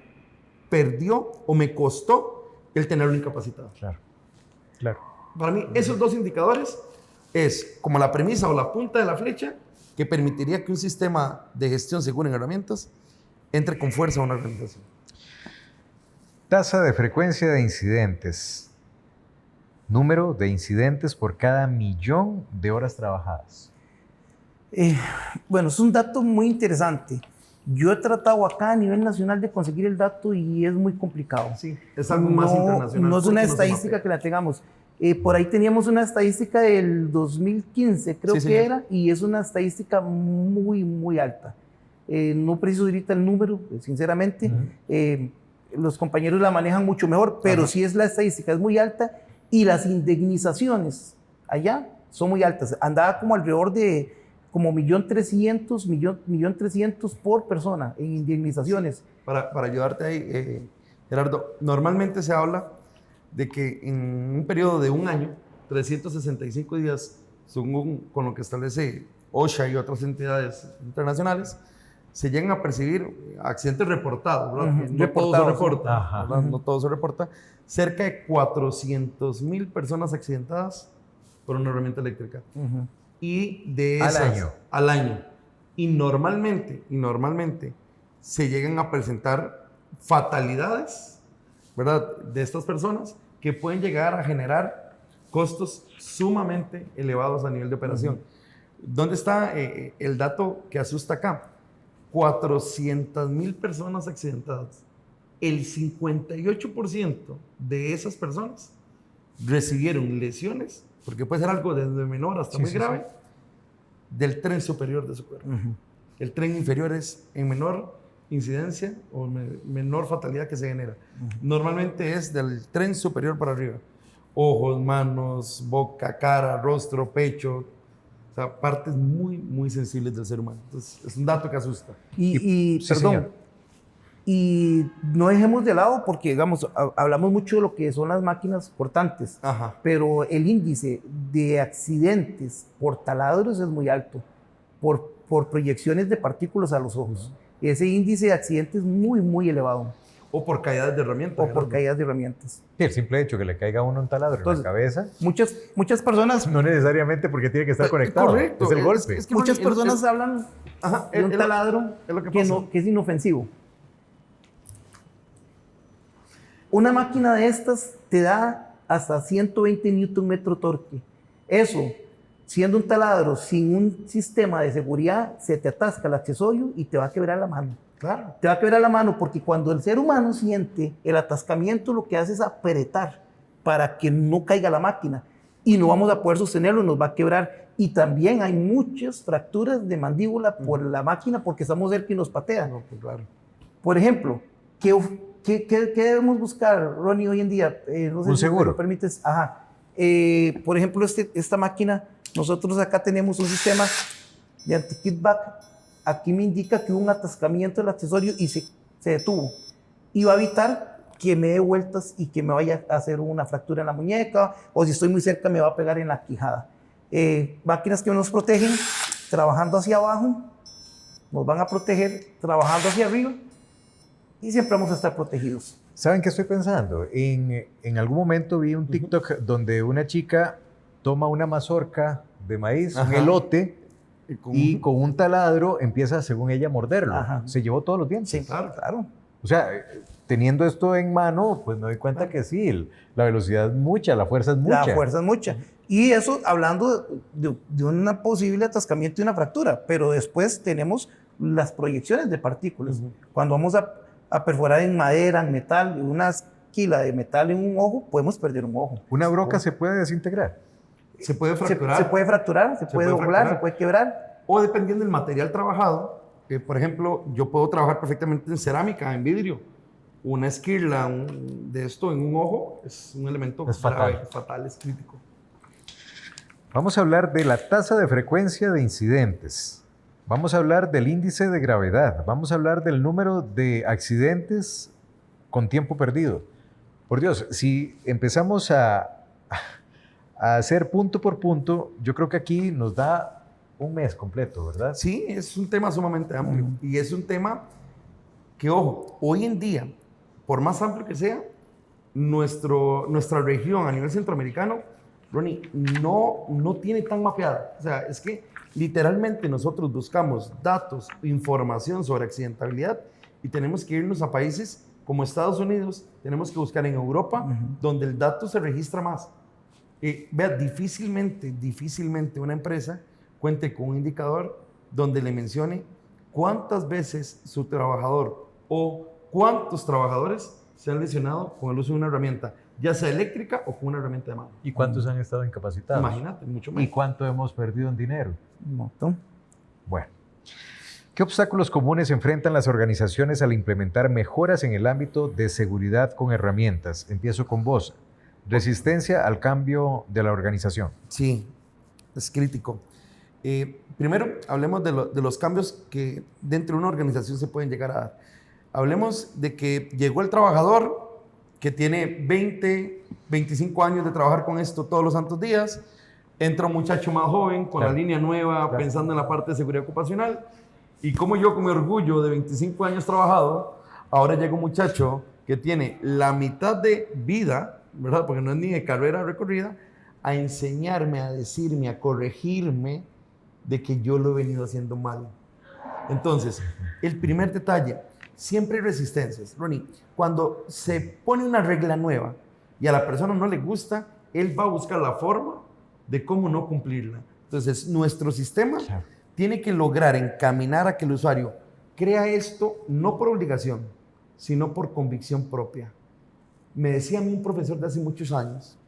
Speaker 3: perdió o me costó el tenerlo incapacitado.
Speaker 1: Claro.
Speaker 3: Para mí, esos dos indicadores es como la premisa o la punta de la flecha que permitiría que un sistema de gestión segura en herramientas entre con fuerza a una organización.
Speaker 1: Tasa de frecuencia de incidentes. Número de incidentes por cada 1.000.000 de horas trabajadas.
Speaker 2: Bueno, es un dato muy interesante. Yo he tratado acá a nivel nacional de conseguir el dato y es muy complicado.
Speaker 3: Sí, es algo más internacional.
Speaker 2: No es una estadística que la tengamos. Por ahí teníamos una estadística del 2015, creo que era, y es una estadística muy alta. No preciso ahorita el número, sinceramente. Los compañeros la manejan mucho mejor, pero sí es la estadística, es muy alta, y las indemnizaciones allá son muy altas. Andaba como alrededor de como 1.300.000 por persona en indemnizaciones.
Speaker 3: Para ayudarte ahí, Gerardo, normalmente se habla de que en un periodo de un año, 365 días, según con lo que establece OSHA y otras entidades internacionales, se llegan a percibir accidentes reportados, ¿verdad? No todo se reporta, ¿verdad? No todo se reporta. Cerca de 400,000 personas accidentadas por una herramienta eléctrica. Y de esas, al año. Y normalmente se llegan a presentar fatalidades, ¿verdad?, de estas personas que pueden llegar a generar costos sumamente elevados a nivel de operación. ¿Dónde está el dato que asusta acá? 400,000 personas accidentadas. El 58% de esas personas recibieron lesiones, porque puede ser algo desde menor hasta muy grave, del tren superior de su cuerpo. El tren inferior es en menor incidencia o menor fatalidad que se genera. Normalmente es del tren superior para arriba. Ojos, manos, boca, cara, rostro, pecho. O sea, partes muy sensibles del ser humano. Entonces, es un dato que asusta.
Speaker 2: Sí, perdón. Y no dejemos de lado porque, digamos, hablamos mucho de lo que son las máquinas cortantes, pero el índice de accidentes por taladros es muy alto, por proyecciones de partículas a los ojos. Ese índice de accidentes es muy elevado.
Speaker 3: O por caídas de herramientas.
Speaker 1: Sí, el simple hecho que le caiga a uno un taladro en la cabeza.
Speaker 2: Muchas personas...
Speaker 1: No necesariamente porque tiene que estar conectado.
Speaker 3: Correcto.
Speaker 1: Es el golpe.
Speaker 2: Es que muchas personas hablan de un taladro que es inofensivo. Una máquina de estas te da hasta 120 Nm torque. Eso, siendo un taladro sin un sistema de seguridad, se te atasca el accesorio y te va a quebrar la mano.
Speaker 3: Claro.
Speaker 2: Te va a quebrar la mano porque cuando el ser humano siente el atascamiento, lo que hace es apretar para que no caiga la máquina y no vamos a poder sostenerlo, nos va a quebrar. Y también hay muchas fracturas de mandíbula por la máquina porque estamos cerca y nos patea.
Speaker 3: No, pues claro.
Speaker 2: Por ejemplo, ¿qué debemos buscar, Ronnie, hoy en día? No sé
Speaker 1: un
Speaker 2: si
Speaker 1: seguro.
Speaker 2: me lo permites. Por ejemplo, esta máquina, nosotros acá tenemos un sistema de anti-kickback. Aquí me indica que hubo un atascamiento del accesorio y se detuvo. Y va a evitar que me dé vueltas y que me vaya a hacer una fractura en la muñeca, o si estoy muy cerca me va a pegar en la quijada. Máquinas que nos protegen trabajando hacia abajo, nos van a proteger trabajando hacia arriba, y siempre vamos a estar protegidos.
Speaker 1: ¿Saben qué estoy pensando? En algún momento vi un TikTok donde una chica toma una mazorca de maíz, un elote, y con un taladro empieza, según ella, a morderlo. Se llevó todos los dientes.
Speaker 2: Sí, claro.
Speaker 1: O sea, teniendo esto en mano, pues me doy cuenta que sí, la velocidad es mucha, la fuerza es mucha.
Speaker 2: La fuerza es mucha. Y eso hablando de un posible atascamiento y una fractura, pero después tenemos las proyecciones de partículas. Cuando vamos a perforar en madera, en metal, una esquila de metal en un ojo, podemos perder un ojo.
Speaker 1: ¿Una broca se puede desintegrar?
Speaker 3: Se puede fracturar.
Speaker 2: Se puede fracturar, se puede doblar,
Speaker 3: fracturar.
Speaker 2: se puede quebrar.
Speaker 3: O dependiendo del material trabajado, por ejemplo, yo puedo trabajar perfectamente en cerámica, en vidrio. Una esquirla de esto en un ojo es un elemento
Speaker 1: Es
Speaker 3: grave,
Speaker 1: fatal.
Speaker 3: es fatal, es crítico.
Speaker 1: Vamos a hablar de la tasa de frecuencia de incidentes. Vamos a hablar del índice de gravedad. Vamos a hablar del número de accidentes con tiempo perdido. Por Dios, si empezamos a hacer punto por punto, yo creo que aquí nos da un mes completo, ¿verdad?
Speaker 3: Sí, es un tema sumamente amplio. Y es un tema que, ojo, hoy en día, por más amplio que sea, nuestra región a nivel centroamericano, Ronnie, no tiene tan mapeada. O sea, es que literalmente nosotros buscamos datos, información sobre accidentabilidad y tenemos que irnos a países como Estados Unidos, tenemos que buscar en Europa, donde el dato se registra más. Vea, difícilmente una empresa cuente con un indicador donde le mencione cuántas veces su trabajador o cuántos trabajadores se han lesionado con el uso de una herramienta, ya sea eléctrica o con una herramienta de mano.
Speaker 1: ¿Y cuántos han estado incapacitados?
Speaker 3: Imagínate, mucho más.
Speaker 1: ¿Y cuánto hemos perdido en dinero?
Speaker 2: Un montón.
Speaker 1: Bueno, ¿qué obstáculos comunes enfrentan las organizaciones al implementar mejoras en el ámbito de seguridad con herramientas? Empiezo con vos. Resistencia al cambio de la organización.
Speaker 3: Sí, es crítico. Primero, hablemos de los cambios que dentro de una organización se pueden llegar a dar. Hablemos de que llegó el trabajador que tiene 20, 25 años de trabajar con esto todos los santos días. Entra un muchacho más joven con la línea nueva, pensando en la parte de seguridad ocupacional. Y como yo, con mi orgullo de 25 años trabajado, ahora llega un muchacho que tiene la mitad de vida, ¿verdad? Porque no es ni de carrera recorrida, a enseñarme, a decirme, a corregirme de que yo lo he venido haciendo mal. Entonces, el primer detalle, siempre hay resistencias. Ronnie, cuando se pone una regla nueva y a la persona no le gusta, él va a buscar la forma de cómo no cumplirla. Entonces, nuestro sistema tiene que lograr encaminar a que el usuario crea esto no por obligación, sino por convicción propia. Me decía a mí un profesor de hace muchos años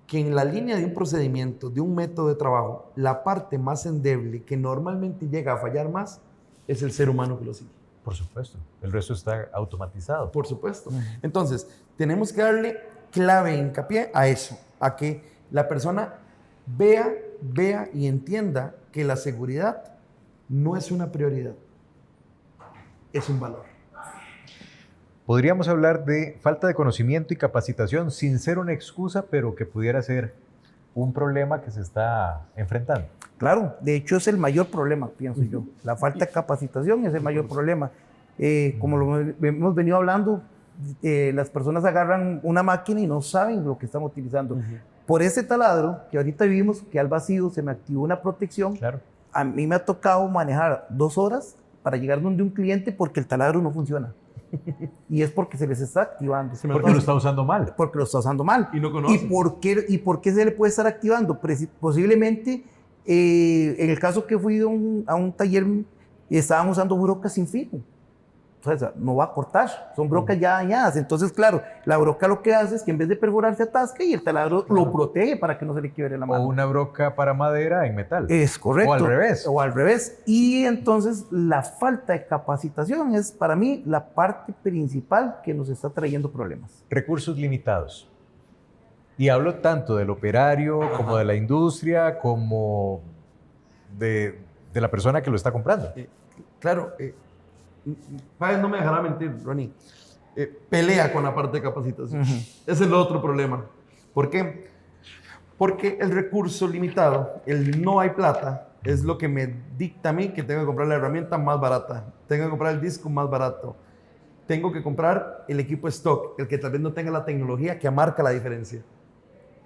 Speaker 3: que en la línea de un procedimiento, de un método de trabajo, la parte más endeble que normalmente llega a fallar más es el ser humano que lo sigue.
Speaker 1: Por supuesto. El resto está automatizado.
Speaker 3: Por supuesto. Entonces, tenemos que darle clave, hincapié a eso, a que la persona vea y entienda que la seguridad no es una prioridad, es un valor.
Speaker 1: Podríamos hablar de falta de conocimiento y capacitación sin ser una excusa, pero que pudiera ser un problema que se está enfrentando.
Speaker 2: Claro, de hecho es el mayor problema, pienso yo. La falta de capacitación es el mayor problema. Como lo hemos venido hablando, las personas agarran una máquina y no saben lo que están utilizando. Por ese taladro que ahorita vivimos, que al vacío se me activó una protección,
Speaker 1: Claro.
Speaker 2: a mí me ha tocado manejar 2 horas para llegar donde un cliente porque el taladro no funciona. Y es porque se les está activando.
Speaker 1: Porque lo está usando mal.
Speaker 2: Porque lo está usando mal.
Speaker 3: Y no conoce.
Speaker 2: ¿Y por qué se le puede estar activando? Posiblemente, en el caso que fui a un taller, estaban usando brocas sin filo. O sea, no va a cortar, son brocas ya dañadas. Entonces, claro, la broca lo que hace es que en vez de perforar se atasca y el taladro lo protege para que no se le quiebre la mano.
Speaker 1: O una broca para madera en metal.
Speaker 2: Es correcto.
Speaker 1: O al revés.
Speaker 2: O al revés. Y entonces la falta de capacitación es para mí la parte principal que nos está trayendo problemas.
Speaker 1: Recursos limitados. Y hablo tanto del operario, como de la industria, como de la persona que lo está comprando.
Speaker 3: Claro, Páez no me dejará mentir, Ronnie. Pelea con la parte de capacitación. Ese es el otro problema. ¿Por qué? Porque el recurso limitado, el no hay plata, es lo que me dicta a mí que tengo que comprar la herramienta más barata, tengo que comprar el disco más barato, tengo que comprar el equipo stock, el que tal vez no tenga la tecnología que marca la diferencia.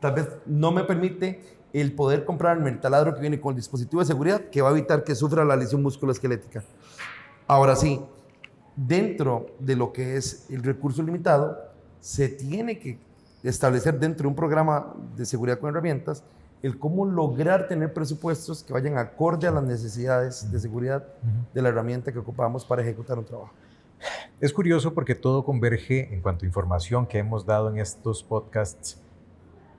Speaker 3: Tal vez no me permite el poder comprarme el taladro que viene con el dispositivo de seguridad que va a evitar que sufra la lesión musculoesquelética. Ahora sí, dentro de lo que es el recurso limitado, se tiene que establecer dentro de un programa de seguridad con herramientas el cómo lograr tener presupuestos que vayan acorde a las necesidades de seguridad de la herramienta que ocupamos para ejecutar un trabajo.
Speaker 1: Es curioso porque todo converge en cuanto a información que hemos dado en estos podcasts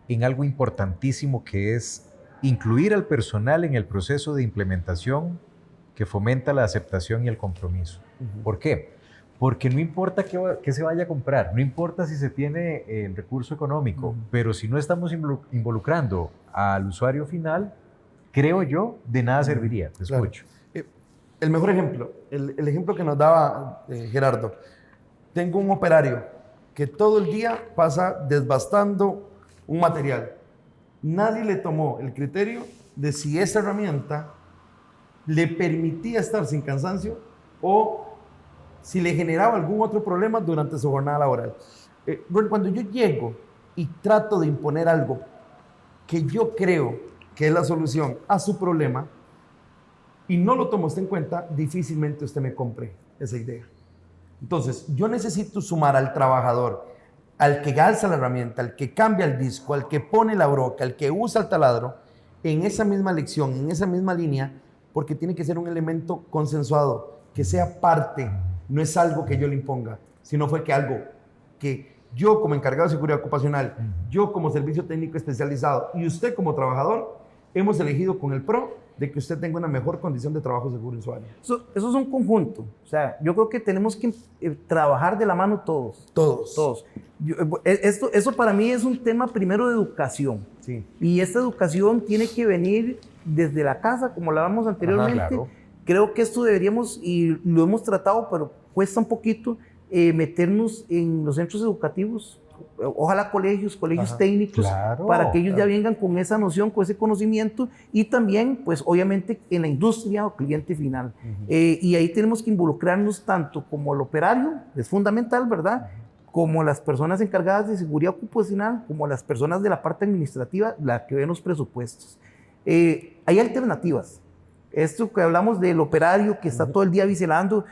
Speaker 1: en algo importantísimo que es incluir al personal en el proceso de implementación que fomenta la aceptación y el compromiso. ¿Por qué? Porque no importa qué se vaya a comprar, no importa si se tiene el recurso económico, pero si no estamos involucrando al usuario final, creo yo, de nada serviría. Te escucho.
Speaker 3: El mejor ejemplo, el ejemplo que nos daba Gerardo. Tengo un operario que todo el día pasa desbastando un material. Nadie le tomó el criterio de si esa herramienta le permitía estar sin cansancio o si le generaba algún otro problema durante su jornada laboral. Cuando yo llego y trato de imponer algo que yo creo que es la solución a su problema y no lo tomo usted en cuenta, difícilmente usted me compre esa idea. Entonces, yo necesito sumar al trabajador, al que alza la herramienta, al que cambia el disco, al que pone la broca, al que usa el taladro, en esa misma lección, en esa misma línea, porque tiene que ser un elemento consensuado, que sea parte. No es algo que yo le imponga, sino fue que algo que yo como encargado de seguridad ocupacional, yo como servicio técnico especializado y usted como trabajador, hemos elegido con el PRO de que usted tenga una mejor condición de trabajo seguro usuario.
Speaker 2: Eso es un conjunto. O sea, yo creo que tenemos que trabajar de la mano todos. Todos. Eso para mí es un tema primero de educación.
Speaker 3: Sí.
Speaker 2: Y esta educación tiene que venir desde la casa, como lo hablábamos anteriormente.
Speaker 1: Ajá, claro.
Speaker 2: Creo que esto deberíamos, y lo hemos tratado, pero cuesta un poquito, meternos en los centros educativos, ojalá colegios técnicos,
Speaker 1: claro,
Speaker 2: para que ellos ya vengan con esa noción, con ese conocimiento, y también, pues obviamente, en la industria o cliente final. Y ahí tenemos que involucrarnos tanto como el operario, es fundamental, ¿verdad? Como las personas encargadas de seguridad ocupacional, como las personas de la parte administrativa, la que ven los presupuestos. Hay alternativas. Esto que hablamos del operario que está todo el día biselando,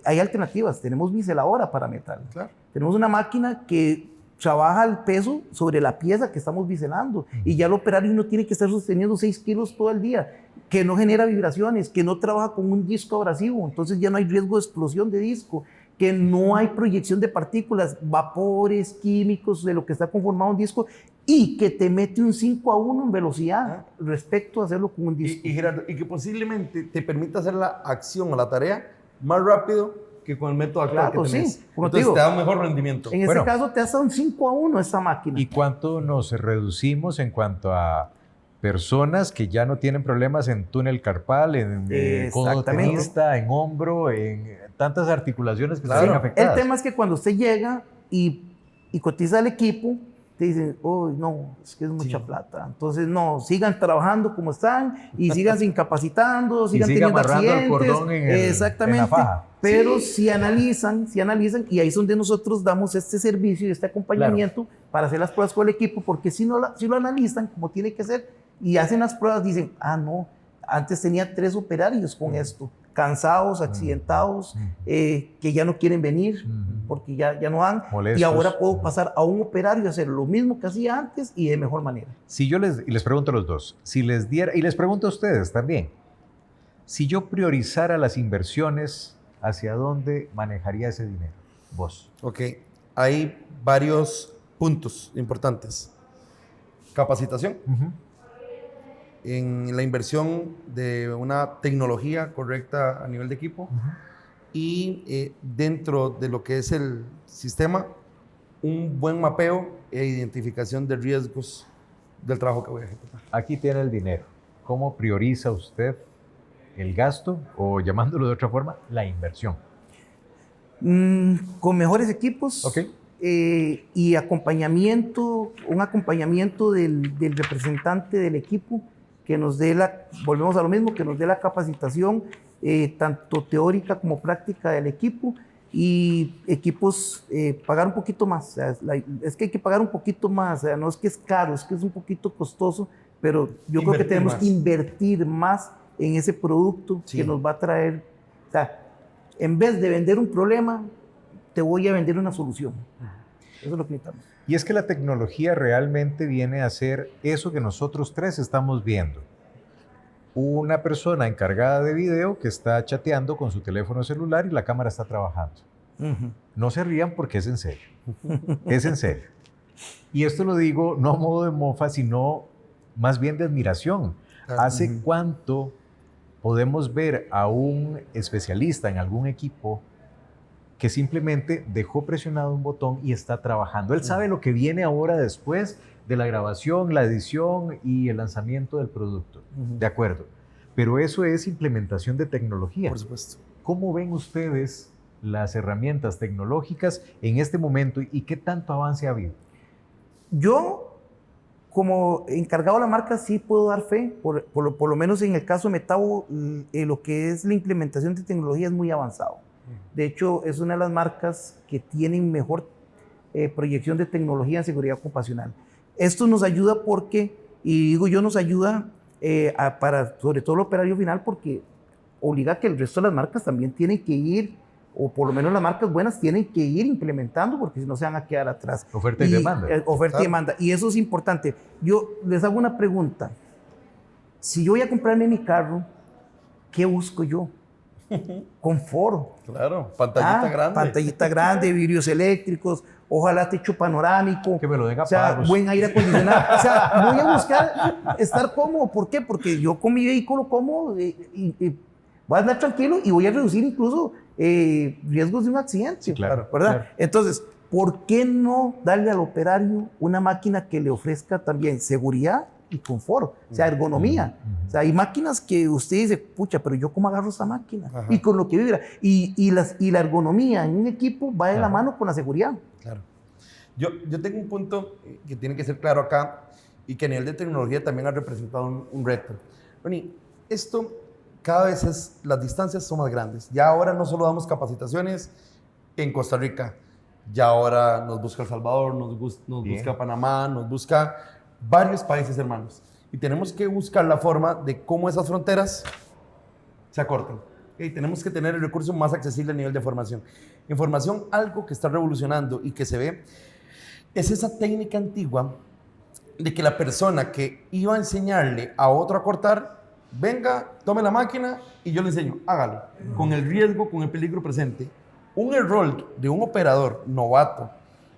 Speaker 2: hay alternativas. Tenemos biseladora para metal.
Speaker 3: Claro.
Speaker 2: Tenemos una máquina que trabaja el peso sobre la pieza que estamos biselando. Y ya el operario no tiene que estar sosteniendo 6 kilos todo el día, que no genera vibraciones, que no trabaja con un disco abrasivo. Entonces ya no hay riesgo de explosión de disco, que no hay proyección de partículas, vapores, químicos de lo que está conformado un disco, y que te mete un 5-1 en velocidad respecto a hacerlo con un disco.
Speaker 3: Y Gerardo, y que posiblemente te permita hacer la acción o la tarea más rápido que con el método actual que tenés.
Speaker 2: Sí, como
Speaker 3: entonces
Speaker 2: te digo,
Speaker 3: te da un mejor rendimiento.
Speaker 2: En este caso te hace un 5-1 esta máquina.
Speaker 1: ¿Y cuánto nos reducimos en cuanto a personas que ya no tienen problemas en túnel carpal, en codo tenista, en hombro, en tantas articulaciones que se ven afectadas?
Speaker 2: El tema es que cuando usted llega y cotiza el equipo, te dicen, oh, no, es que es mucha plata. Entonces, no, sigan trabajando como están y sigan incapacitando, sigan teniendo accidentes. El cordón exactamente. En la faja. Pero si analizan, y ahí es donde nosotros damos este servicio y este acompañamiento para hacer las pruebas con el equipo, porque si lo analizan como tiene que ser y hacen las pruebas, dicen, ah, no, antes tenía 3 operarios con esto, cansados, accidentados, que ya no quieren venir porque ya no van. Molestos. Y ahora puedo pasar a un operario y hacer lo mismo que hacía antes y de mejor manera.
Speaker 1: Si yo les pregunto a los dos, si les diera, y les pregunto a ustedes también, si yo priorizara las inversiones, ¿hacia dónde manejaría ese dinero? Vos.
Speaker 3: Ok, hay varios puntos importantes. Capacitación. En la inversión de una tecnología correcta a nivel de equipo y dentro de lo que es el sistema, un buen mapeo e identificación de riesgos del trabajo que voy a ejecutar.
Speaker 1: Aquí tiene el dinero. ¿Cómo prioriza usted el gasto o, llamándolo de otra forma, la inversión?
Speaker 2: Con mejores equipos. Y acompañamiento, un acompañamiento del representante del equipo que nos dé volvemos a lo mismo, que nos dé la capacitación tanto teórica como práctica del equipo, y equipos pagar un poquito más. O sea, es que hay que pagar un poquito más, o sea, no es que es caro, es que es un poquito costoso, pero yo creo que tenemos que invertir más en ese producto que nos va a traer, o sea, en vez de vender un problema, te voy a vender una solución. Eso es lo que necesitamos.
Speaker 1: Y es que la tecnología realmente viene a ser eso que nosotros tres estamos viendo. Una persona encargada de video que está chateando con su teléfono celular y la cámara está trabajando. No se rían porque es en serio. Es en serio. Y esto lo digo no a modo de mofa, sino más bien de admiración. ¿Hace cuánto podemos ver a un especialista en algún equipo que simplemente dejó presionado un botón y está trabajando? Él sabe lo que viene ahora después de la grabación, la edición y el lanzamiento del producto. De acuerdo. Pero eso es implementación de tecnología.
Speaker 3: Por supuesto.
Speaker 1: ¿Cómo ven ustedes las herramientas tecnológicas en este momento y qué tanto avance ha habido?
Speaker 2: Yo, como encargado de la marca, sí puedo dar fe. Por lo menos en el caso de Metabo, lo que es la implementación de tecnología es muy avanzado. De hecho, es una de las marcas que tienen mejor proyección de tecnología en seguridad ocupacional. Esto nos ayuda porque, y digo yo, nos ayuda para, sobre todo el operario final, porque obliga a que el resto de las marcas también tienen que ir, o por lo menos las marcas buenas tienen que ir implementando, porque si no se van a quedar atrás.
Speaker 1: Oferta y demanda.
Speaker 2: Oferta y demanda. Y eso es importante. Yo les hago una pregunta. Si yo voy a comprarme mi carro, ¿qué busco yo? Confort.
Speaker 3: Claro, pantallita grande.
Speaker 2: Pantallita grande, vidrios eléctricos, ojalá techo panorámico.
Speaker 1: Que me lo den a
Speaker 2: o sea,
Speaker 1: pagos.
Speaker 2: buen aire acondicionado. O sea, voy a buscar estar cómodo. ¿Por qué? Porque yo con mi vehículo cómodo y voy a andar tranquilo y voy a reducir incluso riesgos de un accidente.
Speaker 1: Sí, claro,
Speaker 2: ¿verdad?
Speaker 1: claro.
Speaker 2: Entonces, ¿por qué no darle al operario una máquina que le ofrezca también seguridad y confort? O sea, ergonomía. O sea, hay máquinas que usted dice, pucha, pero yo cómo agarro esa máquina.
Speaker 3: Ajá.
Speaker 2: Y con lo que vibra. Y la ergonomía en un equipo va de la mano con la seguridad.
Speaker 3: Claro. Yo tengo un punto que tiene que ser claro acá y que a nivel de tecnología también ha representado un reto. Ronnie, esto cada vez las distancias son más grandes. Ya ahora no solo damos capacitaciones en Costa Rica, ya ahora nos busca El Salvador, nos busca Panamá, nos busca varios países hermanos. Y tenemos que buscar la forma de cómo esas fronteras se acorten. Y tenemos que tener el recurso más accesible a nivel de formación. En formación, algo que está revolucionando y que se ve es esa técnica antigua de que la persona que iba a enseñarle a otro a cortar, venga, tome la máquina y yo le enseño, hágalo, con el riesgo, con el peligro presente. Un error de un operador novato,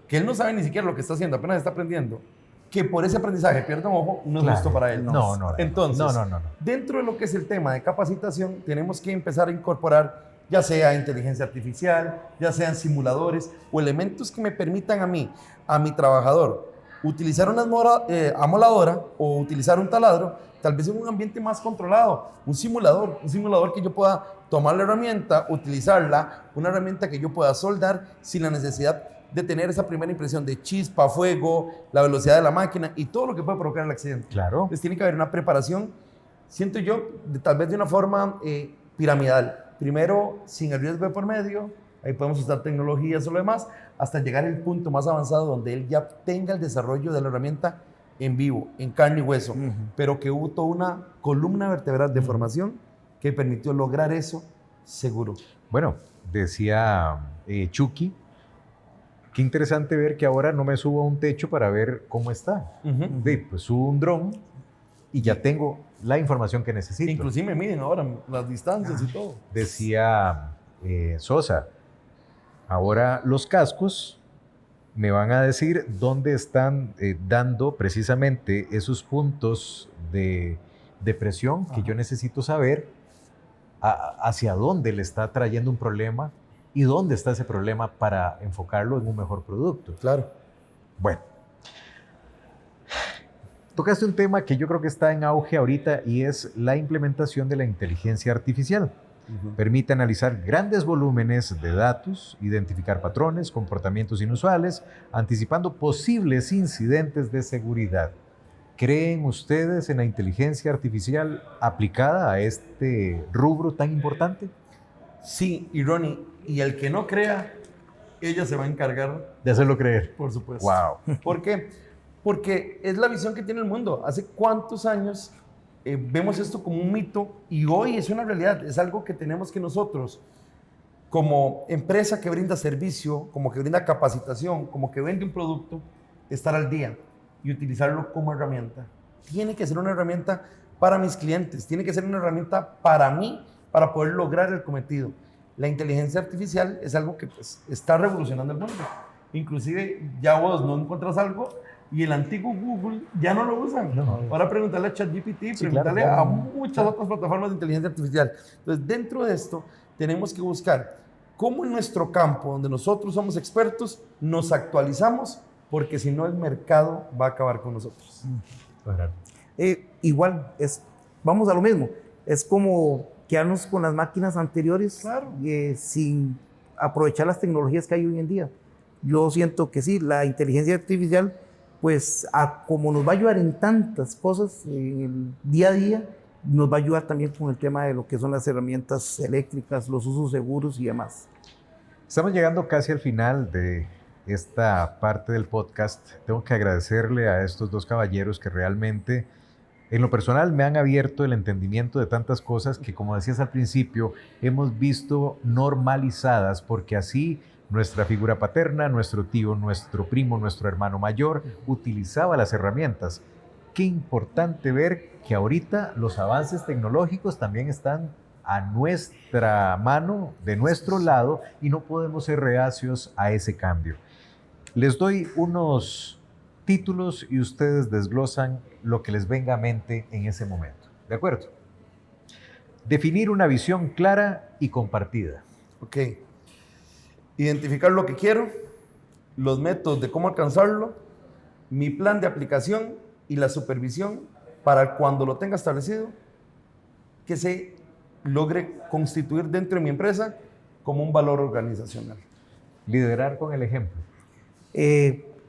Speaker 3: que él no sabe ni siquiera lo que está haciendo, apenas está aprendiendo, que por ese aprendizaje pierda un ojo, no es justo para él.
Speaker 1: No.
Speaker 3: Entonces,
Speaker 1: No.
Speaker 3: dentro de lo que es el tema de capacitación, tenemos que empezar a incorporar, ya sea inteligencia artificial, ya sean simuladores o elementos que me permitan a mí, a mi trabajador, utilizar una amoladora o utilizar un taladro, tal vez en un ambiente más controlado, un simulador que yo pueda tomar la herramienta, utilizarla, una herramienta que yo pueda soldar sin la necesidad de tener esa primera impresión de chispa, fuego, la velocidad de la máquina y todo lo que puede provocar el accidente.
Speaker 1: Claro.
Speaker 3: Entonces tiene que haber una preparación, siento yo, tal vez de una forma piramidal. Primero, sin el riesgo de por medio, ahí podemos usar tecnologías o lo demás, hasta llegar al punto más avanzado donde él ya tenga el desarrollo de la herramienta en vivo, en carne y hueso, pero que hubo toda una columna vertebral de formación que permitió lograr eso seguro.
Speaker 1: Bueno, decía Chucky, qué interesante ver que ahora no me subo a un techo para ver cómo está. Pues subo un dron y ya tengo la información que necesito.
Speaker 3: Inclusive me miden ahora las distancias y todo.
Speaker 1: Decía Sosa, ahora los cascos me van a decir dónde están dando precisamente esos puntos de presión que yo necesito saber hacia dónde le está trayendo un problema y dónde está ese problema para enfocarlo en un mejor producto.
Speaker 3: Claro.
Speaker 1: Bueno, tocaste un tema que yo creo que está en auge ahorita y es la implementación de la inteligencia artificial. Permite analizar grandes volúmenes de datos, identificar patrones, comportamientos inusuales, anticipando posibles incidentes de seguridad. ¿Creen ustedes en la inteligencia artificial aplicada a este rubro tan importante?
Speaker 3: Sí, y Ronnie, y el que no crea, ella se va a encargar
Speaker 1: De hacerlo creer.
Speaker 3: por supuesto.
Speaker 1: Wow.
Speaker 3: ¿Por qué? Porque es la visión que tiene el mundo. ¿Hace cuántos años vemos esto como un mito y hoy es una realidad? Es algo que tenemos que nosotros como empresa que brinda servicio, como que brinda capacitación, como que vende un producto, estar al día y utilizarlo como herramienta. Tiene que ser una herramienta para mis clientes, tiene que ser una herramienta para mí, para poder lograr el cometido. La inteligencia artificial es algo que pues, está revolucionando el mundo. Inclusive ya vos no encuentras algo y el antiguo Google ya no lo usan.
Speaker 1: No.
Speaker 3: Ahora preguntarle a ChatGPT,
Speaker 1: Sí,
Speaker 3: preguntarle
Speaker 1: claro.
Speaker 3: a muchas otras plataformas de inteligencia artificial. Entonces, dentro de esto, tenemos que buscar cómo en nuestro campo, donde nosotros somos expertos, nos actualizamos, porque si no el mercado va a acabar con nosotros.
Speaker 2: Igual, vamos a lo mismo. Es como quedarnos con las máquinas anteriores,
Speaker 3: Claro.
Speaker 2: sin aprovechar las tecnologías que hay hoy en día. Yo siento que sí, la inteligencia artificial, pues como nos va a ayudar en tantas cosas en el día a día, nos va a ayudar también con el tema de lo que son las herramientas eléctricas, los usos seguros y demás.
Speaker 1: Estamos llegando casi al final de esta parte del podcast. Tengo que agradecerle a estos dos caballeros que realmente, en lo personal, me han abierto el entendimiento de tantas cosas que, como decías al principio, hemos visto normalizadas, porque así nuestra figura paterna, nuestro tío, nuestro primo, nuestro hermano mayor utilizaba las herramientas. Qué importante ver que ahorita los avances tecnológicos también están a nuestra mano, de nuestro lado, y no podemos ser reacios a ese cambio. Les doy unos títulos y ustedes desglosan lo que les venga a mente en ese momento. ¿De acuerdo? Definir una visión clara y compartida.
Speaker 3: Ok. Identificar lo que quiero, los métodos de cómo alcanzarlo, mi plan de aplicación y la supervisión para cuando lo tenga establecido, que se logre constituir dentro de mi empresa como un valor organizacional.
Speaker 1: Liderar con el ejemplo.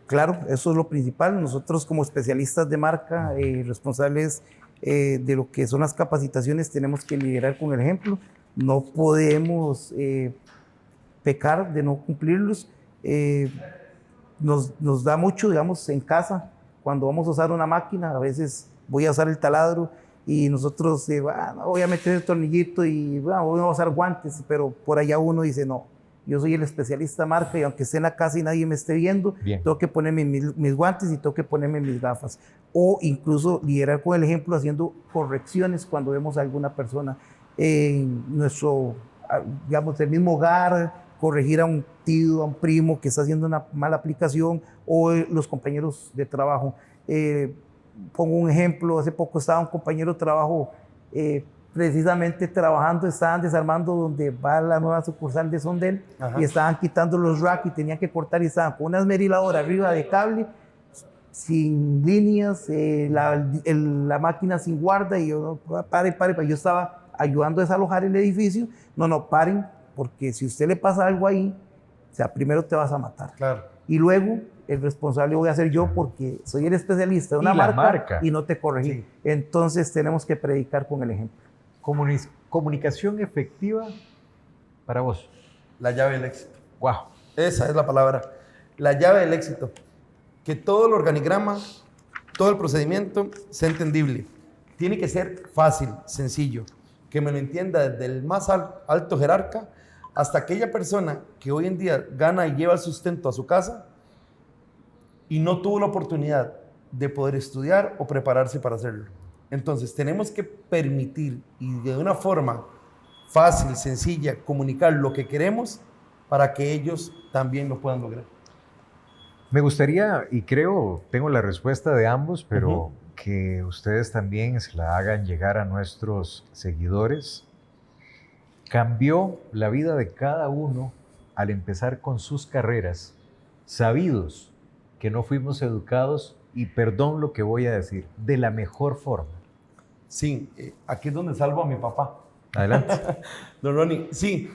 Speaker 2: Claro, eso es lo principal. Nosotros como especialistas de marca, responsables de lo que son las capacitaciones, tenemos que liderar con el ejemplo. No podemos pecar de no cumplirlos. Nos da mucho, digamos, en casa, cuando vamos a usar una máquina, a veces voy a usar el taladro y nosotros voy a meter el tornillito y voy a usar guantes, pero por allá uno dice, no, yo soy el especialista de marca y aunque esté en la casa y nadie me esté viendo,
Speaker 1: Bien.
Speaker 2: tengo que ponerme mis guantes y tengo que ponerme mis gafas. O incluso liderar con el ejemplo haciendo correcciones cuando vemos a alguna persona en nuestro, digamos, el mismo hogar, corregir a un tío, a un primo que está haciendo una mala aplicación, o los compañeros de trabajo. Pongo un ejemplo, hace poco estaba un compañero de trabajo precisamente trabajando, estaban desarmando donde va la nueva sucursal de Sondel. Ajá. Y estaban quitando los racks y tenían que cortar y estaban con una esmeriladora arriba de cable, sin líneas, la máquina sin guarda y yo, pare, yo estaba ayudando a desalojar el edificio. No, paren, porque si usted le pasa algo ahí, o sea, primero te vas a matar.
Speaker 3: Claro.
Speaker 2: Y luego el responsable voy a ser yo porque soy el especialista de una marca y no te corregí. Sí. Entonces tenemos que predicar con el ejemplo.
Speaker 1: Comunicación efectiva para vos.
Speaker 3: La llave del éxito.
Speaker 1: Wow.
Speaker 3: Esa es la palabra. La llave del éxito. Que todo el organigrama, todo el procedimiento sea entendible. Tiene que ser fácil, sencillo. Que me lo entienda desde el más alto jerarca hasta aquella persona que hoy en día gana y lleva el sustento a su casa y no tuvo la oportunidad de poder estudiar o prepararse para hacerlo. Entonces, tenemos que permitir y de una forma fácil, sencilla, comunicar lo que queremos para que ellos también lo puedan lograr.
Speaker 1: Me gustaría, y creo, tengo la respuesta de ambos, pero que ustedes también se la hagan llegar a nuestros seguidores. Cambió la vida de cada uno al empezar con sus carreras, sabidos que no fuimos educados, y perdón lo que voy a decir, de la mejor forma.
Speaker 3: Sí, aquí es donde salvo a mi papá.
Speaker 1: Adelante.
Speaker 3: Don Ronnie, sí,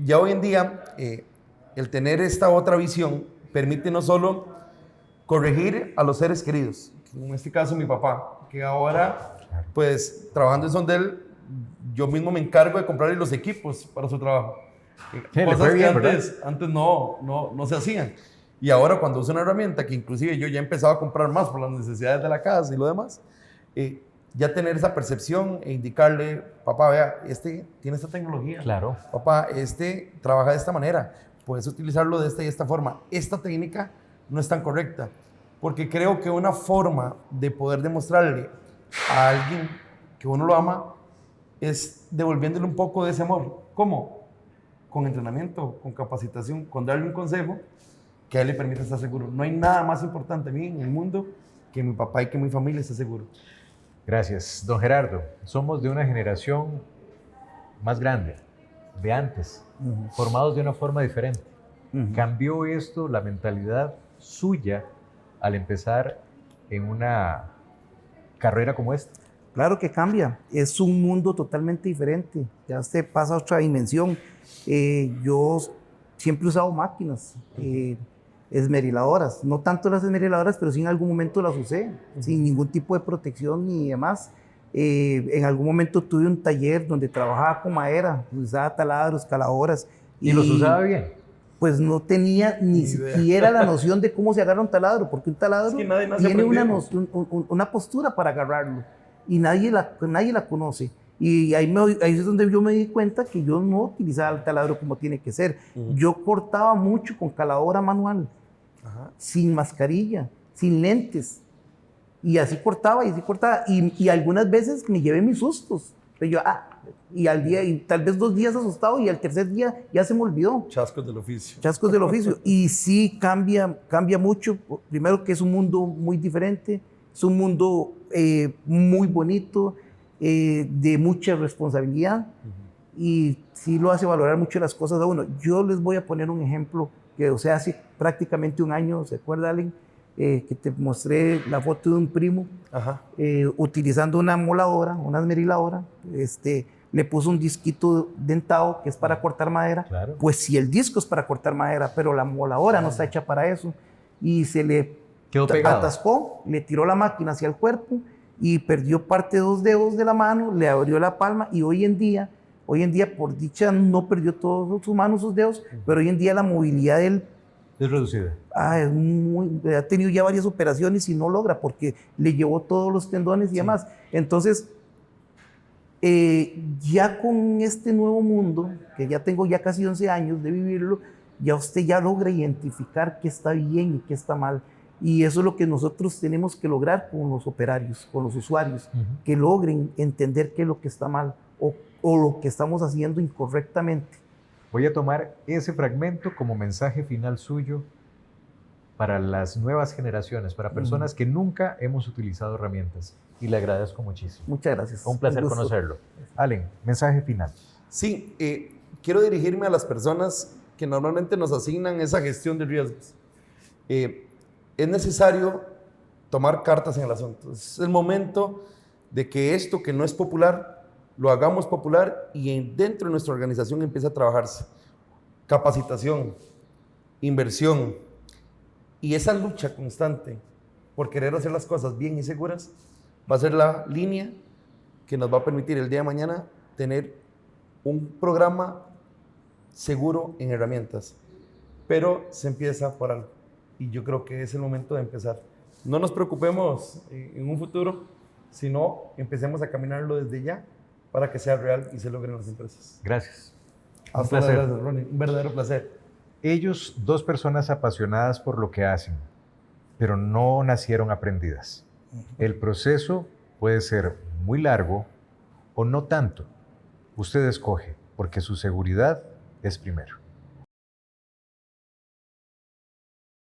Speaker 3: ya hoy en día el tener esta otra visión permite no solo corregir a los seres queridos, en este caso mi papá, que ahora, pues, trabajando en Sondel, yo mismo me encargo de comprarle los equipos para su trabajo. Cosas que antes no se hacían. Y ahora cuando uso una herramienta que inclusive yo ya he empezado a comprar más por las necesidades de la casa y lo demás, ya tener esa percepción e indicarle, papá, vea, este tiene esta tecnología.
Speaker 1: Claro.
Speaker 3: Papá, este trabaja de esta manera, puedes utilizarlo de esta y esta forma. Esta técnica no es tan correcta, porque creo que una forma de poder demostrarle a alguien que uno lo ama es devolviéndole un poco de ese amor. ¿Cómo? Con entrenamiento, con capacitación, con darle un consejo que a él le permita estar seguro. No hay nada más importante a mí en el mundo que mi papá y que mi familia esté seguro.
Speaker 1: Gracias. Don Gerardo, somos de una generación más grande, de antes, formados de una forma diferente. ¿Cambió esto la mentalidad suya al empezar en una carrera como esta?
Speaker 2: Claro que cambia, es un mundo totalmente diferente, ya se pasa a otra dimensión. Yo siempre he usado máquinas esmeriladoras, no tanto las esmeriladoras, pero sí en algún momento las usé, sin ningún tipo de protección ni demás. En algún momento tuve un taller donde trabajaba con madera, usaba taladros, caladoras.
Speaker 1: ¿Y los usaba bien?
Speaker 2: Pues no tenía ni siquiera la noción de cómo se agarra un taladro, porque un taladro tiene una postura para agarrarlo y nadie la conoce. Y ahí es donde yo me di cuenta que yo no utilizaba el taladro como tiene que ser. Yo cortaba mucho con caladora manual, sin mascarilla, sin lentes. Y así cortaba, y algunas veces me llevé mis sustos. Pero yo, y al día, y tal vez 2 días asustado, y al tercer día ya se me olvidó.
Speaker 3: Chascos del oficio.
Speaker 2: Chascos del oficio. Y sí cambia mucho. Primero que es un mundo muy diferente, es un mundo muy bonito, de mucha responsabilidad, y sí lo hace valorar mucho las cosas a uno. Yo les voy a poner un ejemplo que, o sea, hace prácticamente un año, ¿se acuerda, Allen? Que te mostré la foto de un primo, utilizando una moladora, una esmeriladora, le puso un disquito dentado que es para cortar madera.
Speaker 1: Claro.
Speaker 2: Pues si el disco es para cortar madera, pero la moladora no está hecha para eso, y se le
Speaker 1: quedó pegado,
Speaker 2: atascó, le tiró la máquina hacia el cuerpo y perdió parte de 2 dedos de la mano, le abrió la palma, y hoy en día por dicha no perdió todas sus manos, sus dedos, pero hoy en día la movilidad de él
Speaker 1: es reducida.
Speaker 2: Ha tenido ya varias operaciones y no logra porque le llevó todos los tendones y demás. Entonces, ya con este nuevo mundo, que ya tengo ya casi 11 años de vivirlo, ya usted ya logra identificar qué está bien y qué está mal. Y eso es lo que nosotros tenemos que lograr con los operarios, con los usuarios, que logren entender qué es lo que está mal o lo que estamos haciendo incorrectamente.
Speaker 1: Voy a tomar ese fragmento como mensaje final suyo para las nuevas generaciones, para personas que nunca hemos utilizado herramientas. Y le agradezco muchísimo.
Speaker 2: Muchas gracias.
Speaker 1: Un placer conocerlo. Allen, mensaje final.
Speaker 3: Sí, quiero dirigirme a las personas que normalmente nos asignan esa gestión de riesgos. Es necesario tomar cartas en el asunto. Es el momento de que esto que no es popular, lo hagamos popular y dentro de nuestra organización empieza a trabajarse. Capacitación, inversión y esa lucha constante por querer hacer las cosas bien y seguras va a ser la línea que nos va a permitir el día de mañana tener un programa seguro en herramientas. Pero se empieza por algo y yo creo que es el momento de empezar. No nos preocupemos en un futuro, sino empecemos a caminarlo desde ya para que sea real y se logren las empresas.
Speaker 1: Gracias.
Speaker 3: Un placer. Gracias, Ronnie. Un verdadero placer.
Speaker 1: Ellos, 2 personas apasionadas por lo que hacen, pero no nacieron aprendidas. El proceso puede ser muy largo o no tanto. Usted escoge, porque su seguridad es primero.